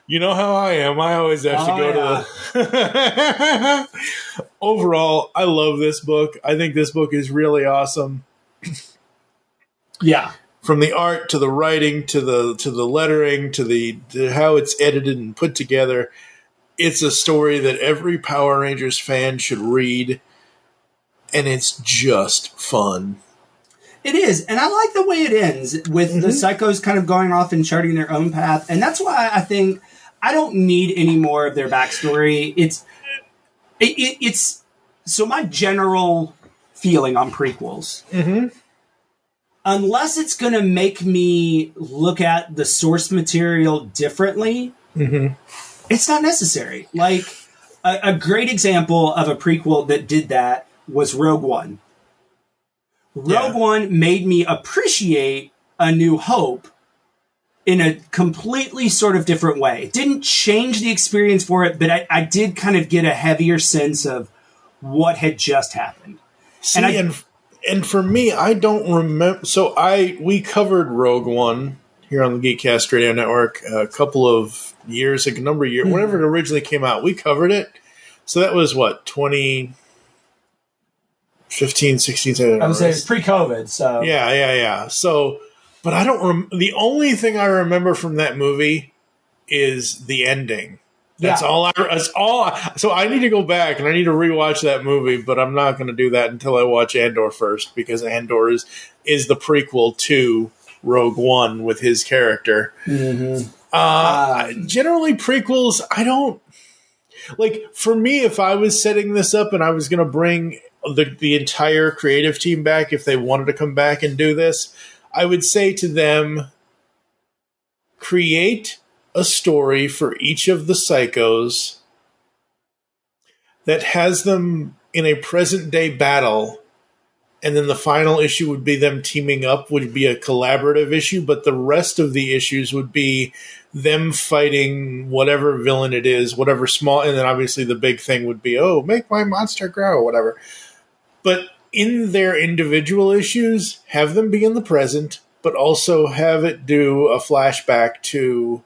You know how I am. I always have to go to the... Overall, I love this book. I think this book is really awesome. Yeah. From the art to the writing to the lettering to how it's edited and put together. It's a story that every Power Rangers fan should read, and it's just fun. It is, and I like the way it ends with the Psychos kind of going off and charting their own path, and that's why I think I don't need any more of their backstory. It's so my general feeling on prequels, unless it's going to make me look at the source material differently, it's not necessary. Like a great example of a prequel that did that was Rogue One. Rogue One made me appreciate A New Hope in a completely sort of different way. It didn't change the experience for it, but I did kind of get a heavier sense of what had just happened. See, and for me, I don't remember. So we covered Rogue One here on the Geekcast Radio Network a couple of years, a number of years, whenever it originally came out. We covered it. So that was what, 2015, 16, 17. I would say it's pre-COVID, so yeah. So, but I don't. The only thing I remember from that movie is the ending. That's all. So I need to go back and I need to rewatch that movie, but I'm not going to do that until I watch Andor first, because Andor is the prequel to Rogue One with his character. Generally, prequels, I don't like. For me, if I was setting this up and I was going to bring the entire creative team back, if they wanted to come back and do this, I would say to them, create a story for each of the Psychos that has them in a present day battle, and then the final issue would be them teaming up, would be a collaborative issue, but the rest of the issues would be them fighting whatever villain it is, whatever small, and then obviously the big thing would be, make my monster grow, whatever. But in their individual issues, have them be in the present, but also have it do a flashback to,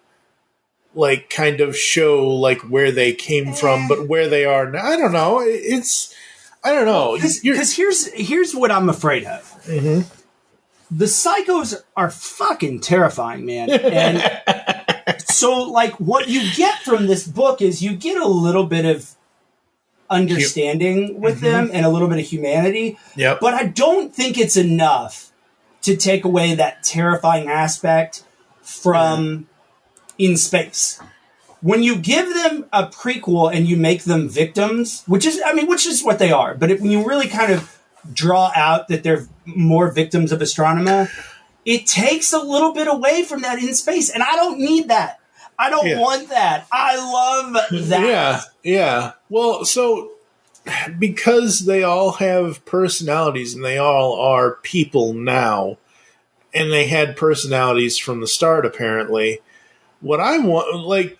like, kind of show, like, where they came from, but where they are now. I don't know. I don't know. Because here's what I'm afraid of. The Psychos are fucking terrifying, man. And so, like, what you get from this book is you get a little bit of understanding with them and a little bit of humanity. Yep. But I don't think it's enough to take away that terrifying aspect from In Space. When you give them a prequel and you make them victims, which is what they are, but when you really kind of draw out that they're more victims of Astronema, it takes a little bit away from that In Space, and I don't need that. I don't want that. I love that. Yeah. Well, so because they all have personalities and they all are people now, and they had personalities from the start, apparently, what I want, like,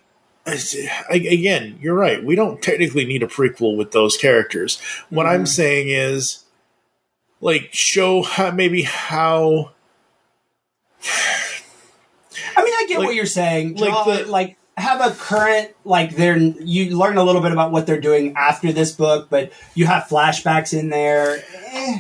again, you're right. We don't technically need a prequel with those characters. What I'm saying is, like, show how. I mean, I get what you're saying. Have a current, you learn a little bit about what they're doing after this book, but you have flashbacks in there.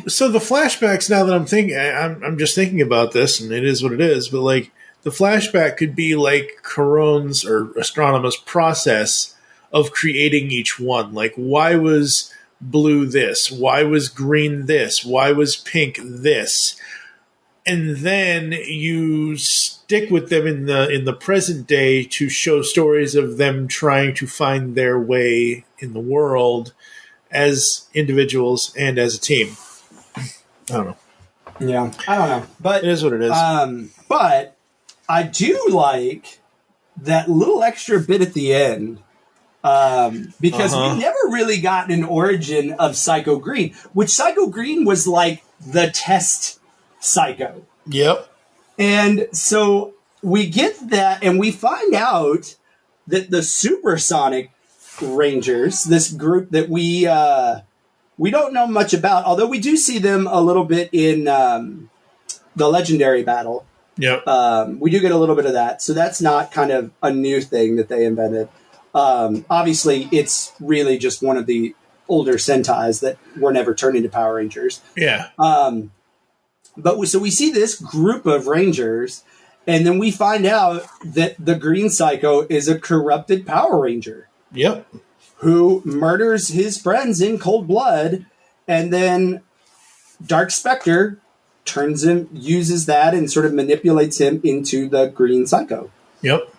So the flashbacks, now that I'm just thinking about this, and it is what it is, but, like, the flashback could be like Caron's or Astronema's process of creating each one. Like, why was blue this? Why was green this? Why was pink this? And then you stick with them in the present day to show stories of them trying to find their way in the world as individuals and as a team. I don't know. Yeah, I don't know. But it is what it is. But I do like that little extra bit at the end. Because we never really got an origin of Psycho Green, which Psycho Green was like the test Psycho. Yep. And so we get that, and we find out that the Supersonic Rangers, this group that we don't know much about, although we do see them a little bit in the Legendary Battle. Yep. We do get a little bit of that, so that's not kind of a new thing that they invented. Obviously, it's really just one of the older Sentais that were never turned into Power Rangers. Yeah. So we see this group of Rangers, and then we find out that the Green Psycho is a corrupted Power Ranger. Yep. Who murders his friends in cold blood, and then Dark Spectre uses that and sort of manipulates him into the Green Psycho. Yep.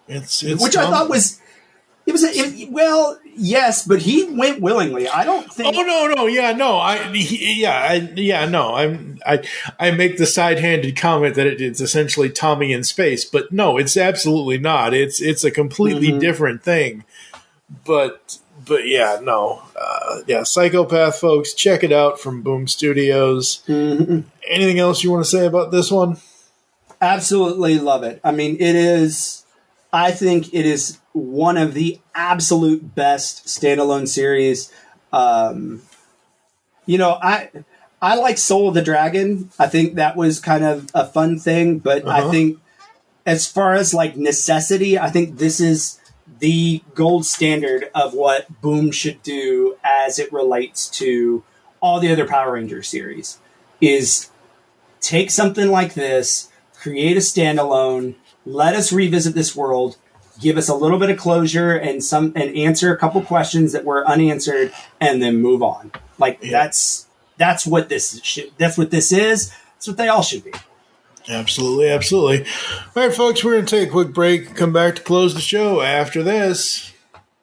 It's which I thought was well, yes, but he went willingly. I don't think. Oh no, yeah, no, I make the side-handed comment that it's essentially Tommy in space, but no, it's absolutely not. It's a completely different thing. But yeah, no, Psychopath, folks, check it out from Boom Studios. Anything else you want to say about this one? Absolutely love it. I mean, I think it is one of the absolute best standalone series. I like Soul of the Dragon. I think that was kind of a fun thing, but I think as far as like necessity, I think this is the gold standard of what Boom should do as it relates to all the other Power Ranger series, is take something like this, create a standalone, let us revisit this world, give us a little bit of closure and answer a couple questions that were unanswered, and then move on. Like that's what this is. That's what they all should be. Absolutely. All right, folks, we're going to take a quick break. Come back to close the show after this.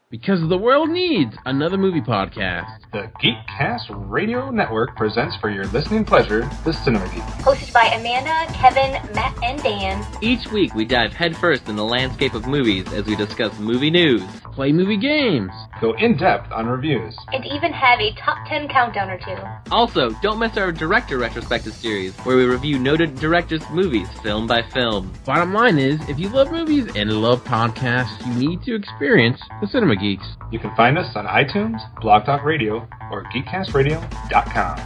Because the world needs another movie podcast. The Geekcast Radio Network presents for your listening pleasure the Cinema Geek. Hosted by Amanda, Kevin, Matt, and Dan. Each week we dive headfirst in the landscape of movies as we discuss movie news, play movie games, go in-depth on reviews, and even have a top 10 countdown or two. Also, don't miss our director retrospective series, where we review noted directors' movies film by film. Bottom line is, if you love movies and love podcasts, you need to experience the Cinema Geeks. You can find us on iTunes, Blog Talk Radio, or GeekCastRadio.com.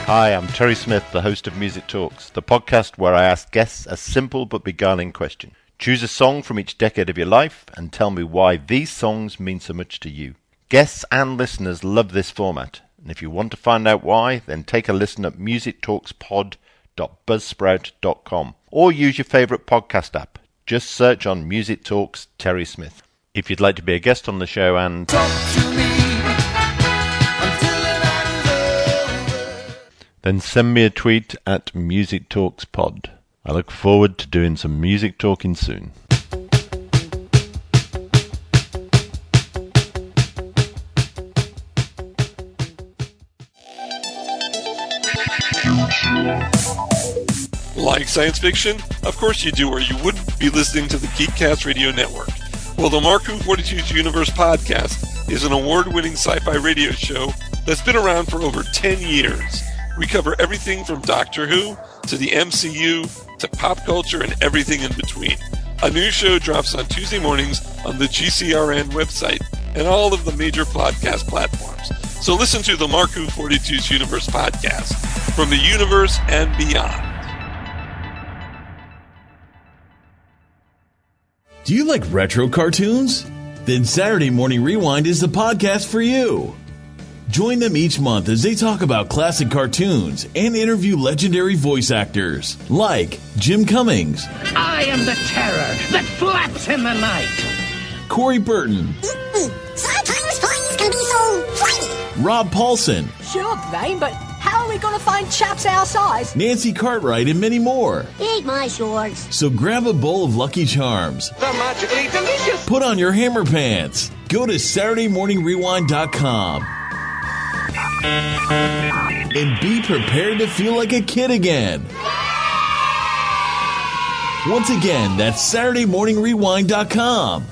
Hi, I'm Terry Smith, the host of Music Talks, the podcast where I ask guests a simple but beguiling question. Choose a song from each decade of your life and tell me why these songs mean so much to you. Guests and listeners love this format, and if you want to find out why, then take a listen at musictalkspod.buzzsprout.com or use your favourite podcast app. Just search on Music Talks Terry Smith. If you'd like to be a guest on the show and talk to me, then send me a tweet at Music Talks Pod. I look forward to doing some music talking soon. Like science fiction? Of course you do, or you wouldn't be listening to the Geekcast Radio Network. Well, the Marku 42's Universe podcast is an award-winning sci-fi radio show that's been around for over 10 years. We cover everything from Doctor Who to the MCU to pop culture and everything in between. A new show drops on Tuesday mornings on the GCRN website and all of the major podcast platforms. So listen to the Marku 42's Universe podcast from the universe and beyond. Do you like retro cartoons? Then Saturday Morning Rewind is the podcast for you. Join them each month as they talk about classic cartoons and interview legendary voice actors like Jim Cummings. I am the terror that flaps in the night. Corey Burton. Sometimes things can be so funny. Rob Paulson. Sure, Brain, but how are we going to find chaps our size? Nancy Cartwright and many more. Eat my shorts. So grab a bowl of Lucky Charms. They're magically delicious. Put on your hammer pants. Go to SaturdayMorningRewind.com. And be prepared to feel like a kid again. Once again, that's SaturdayMorningRewind.com.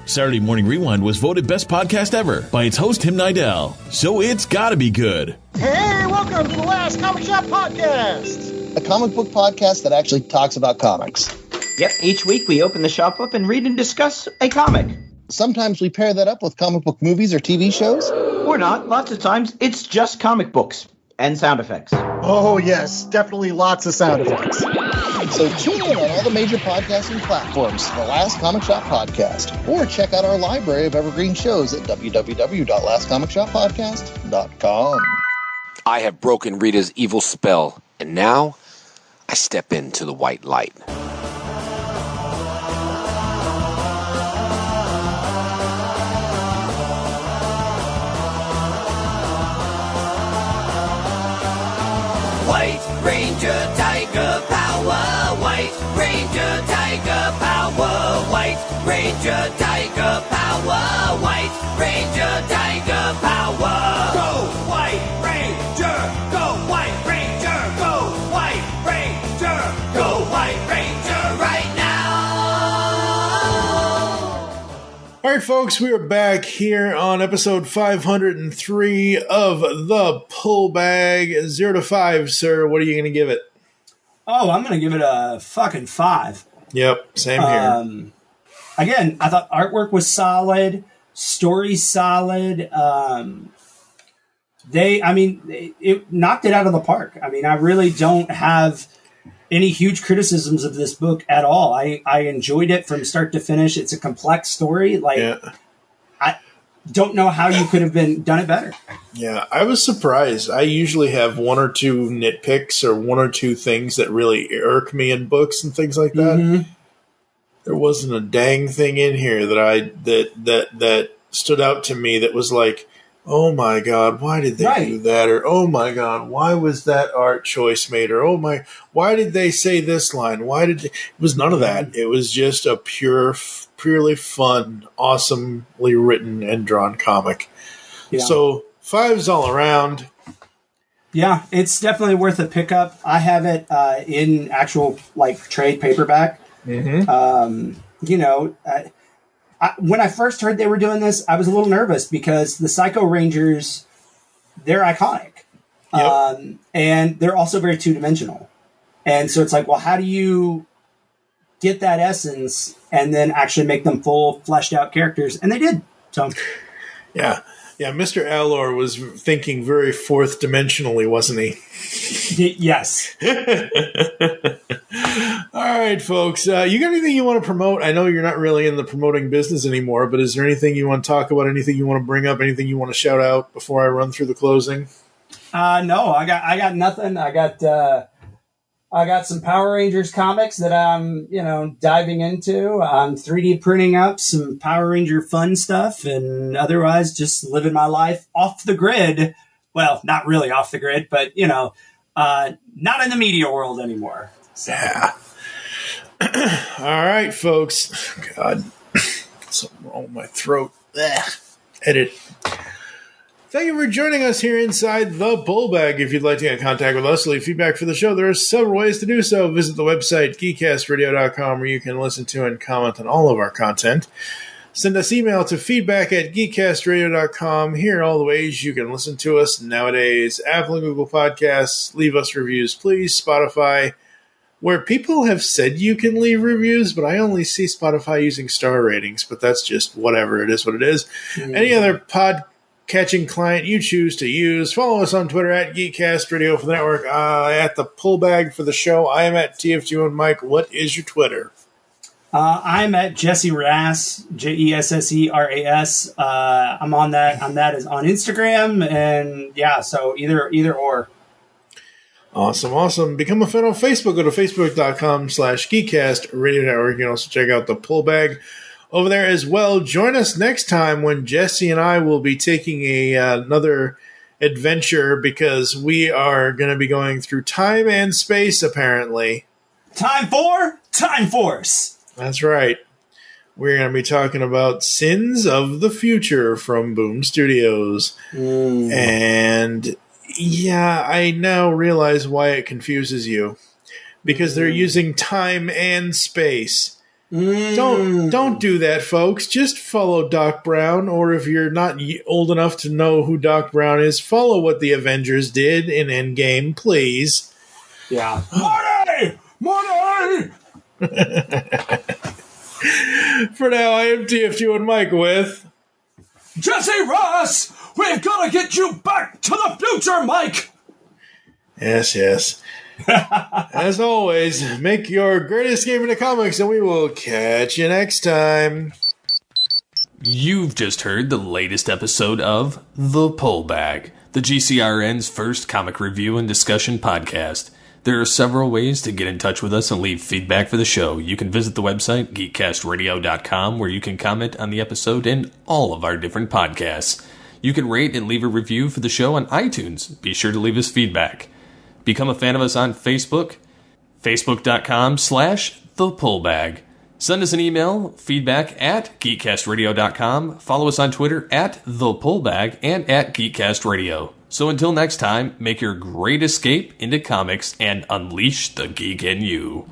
Saturday Morning Rewind was voted Best Podcast Ever by its host, Tim Nidell. So it's gotta be good. Hey, welcome to the Last Comic Shop Podcast. A comic book podcast that actually talks about comics. Yep, each week we open the shop up and read and discuss a comic. Sometimes we pair that up with comic book movies or TV shows. Or not. Lots of times it's just comic books and sound effects. Oh, yes. Definitely lots of sound effects. So tune in on all the major podcasting platforms for the Last Comic Shop Podcast. Or check out our library of evergreen shows at www.lastcomicshoppodcast.com. I have broken Rita's evil spell, and now I step into the white light. White Ranger Tiger Power. White Ranger Tiger Power. White Ranger Tiger Power. White Ranger Tiger Power. Go White Ranger. Go White Ranger. Go White Ranger. Go White Ranger right now. All right, folks, we are back here on episode 503 of The Pull Bag. 0 to 5, sir. What are you going to give it? Oh, I'm going to give it a fucking 5. Yep, same here. Again, I thought artwork was solid, story solid. It knocked it out of the park. I mean, I really don't have any huge criticisms of this book at all. I enjoyed it from start to finish. It's a complex story. I don't know how you could have done it better. Yeah, I was surprised. I usually have one or two nitpicks or one or two things that really irk me in books and things like that. Mm-hmm. There wasn't a dang thing in here that stood out to me that was like, oh my God, why did they do that? Or, oh my God, why was that art choice made? Or, oh my, why did they say this line? It was none of that. It was just a purely fun, awesomely written and drawn comic. Yeah. So 5s all around. Yeah, it's definitely worth a pickup. I have it in actual trade paperback. Mm-hmm. When I first heard they were doing this, I was a little nervous because the Psycho Rangers, they're iconic. Yep. And they're also very two-dimensional. And so it's like, well, how do you get that essence and then actually make them full, fleshed-out characters? And they did. So, yeah. Yeah, Mr. Allor was thinking very fourth-dimensionally, wasn't he? Yes. All right, folks. You got anything you want to promote? I know you're not really in the promoting business anymore, but is there anything you want to talk about, anything you want to bring up, anything you want to shout out before I run through the closing? No, I got nothing. I got some Power Rangers comics that I'm, diving into. I'm 3D printing up some Power Ranger fun stuff and otherwise just living my life off the grid. Well, not really off the grid, but, not in the media world anymore. So. Yeah. All right, folks. God, something wrong with my throat. Edit. Thank you for joining us here inside the Pull Bag. If you'd like to get in contact with us, leave feedback for the show, there are several ways to do so. Visit the website, geekcastradio.com, where you can listen to and comment on all of our content. Send us email to feedback@geekcastradio.com. Here are all the ways you can listen to us nowadays. Apple and Google Podcasts. Leave us reviews, please. Spotify, where people have said you can leave reviews, but I only see Spotify using star ratings, but that's just whatever. It is what it is. Mm-hmm. Any other catching client you choose to use. Follow us on Twitter at Geekcast Radio for the network, at the Pull Bag for the show. I am at TFG1 Mike. What is your Twitter? I'm at Jesse Rass, JESSERAS. I'm on that is on Instagram, and yeah, so either or. Awesome. Become a fan on Facebook. Go to facebook.com/Geekcast Radio Network. You can also check out the pull bag over there as well. Join us next time when Jesse and I will be taking another adventure, because we are going to be going through time and space, apparently. Time Force. That's right. We're going to be talking about Sins of the Future from Boom Studios. And yeah, I now realize why it confuses you. Because they're using time and space. Don't do that, folks. Just follow Doc Brown, or if you're not old enough to know who Doc Brown is, follow what the Avengers did in Endgame, please. Yeah. Money! For now, I am TF2 and Mike with Jesse Ross! We've got to get you back to the future, Mike! Yes. As always, make your greatest game into comics, and we will catch you next time. You've just heard the latest episode of The Pull Bag, the GCRN's first comic review and discussion podcast. There are several ways to get in touch with us and leave feedback for the show. You can visit the website, geekcastradio.com, where you can comment on the episode and all of our different podcasts. You can rate and leave a review for the show on iTunes. Be sure to leave us feedback. Become a fan of us on Facebook, facebook.com/thepullbag. Send us an email, feedback at geekcastradio.com. Follow us on Twitter at thepullbag and at geekcastradio. So until next time, make your great escape into comics and unleash the geek in you.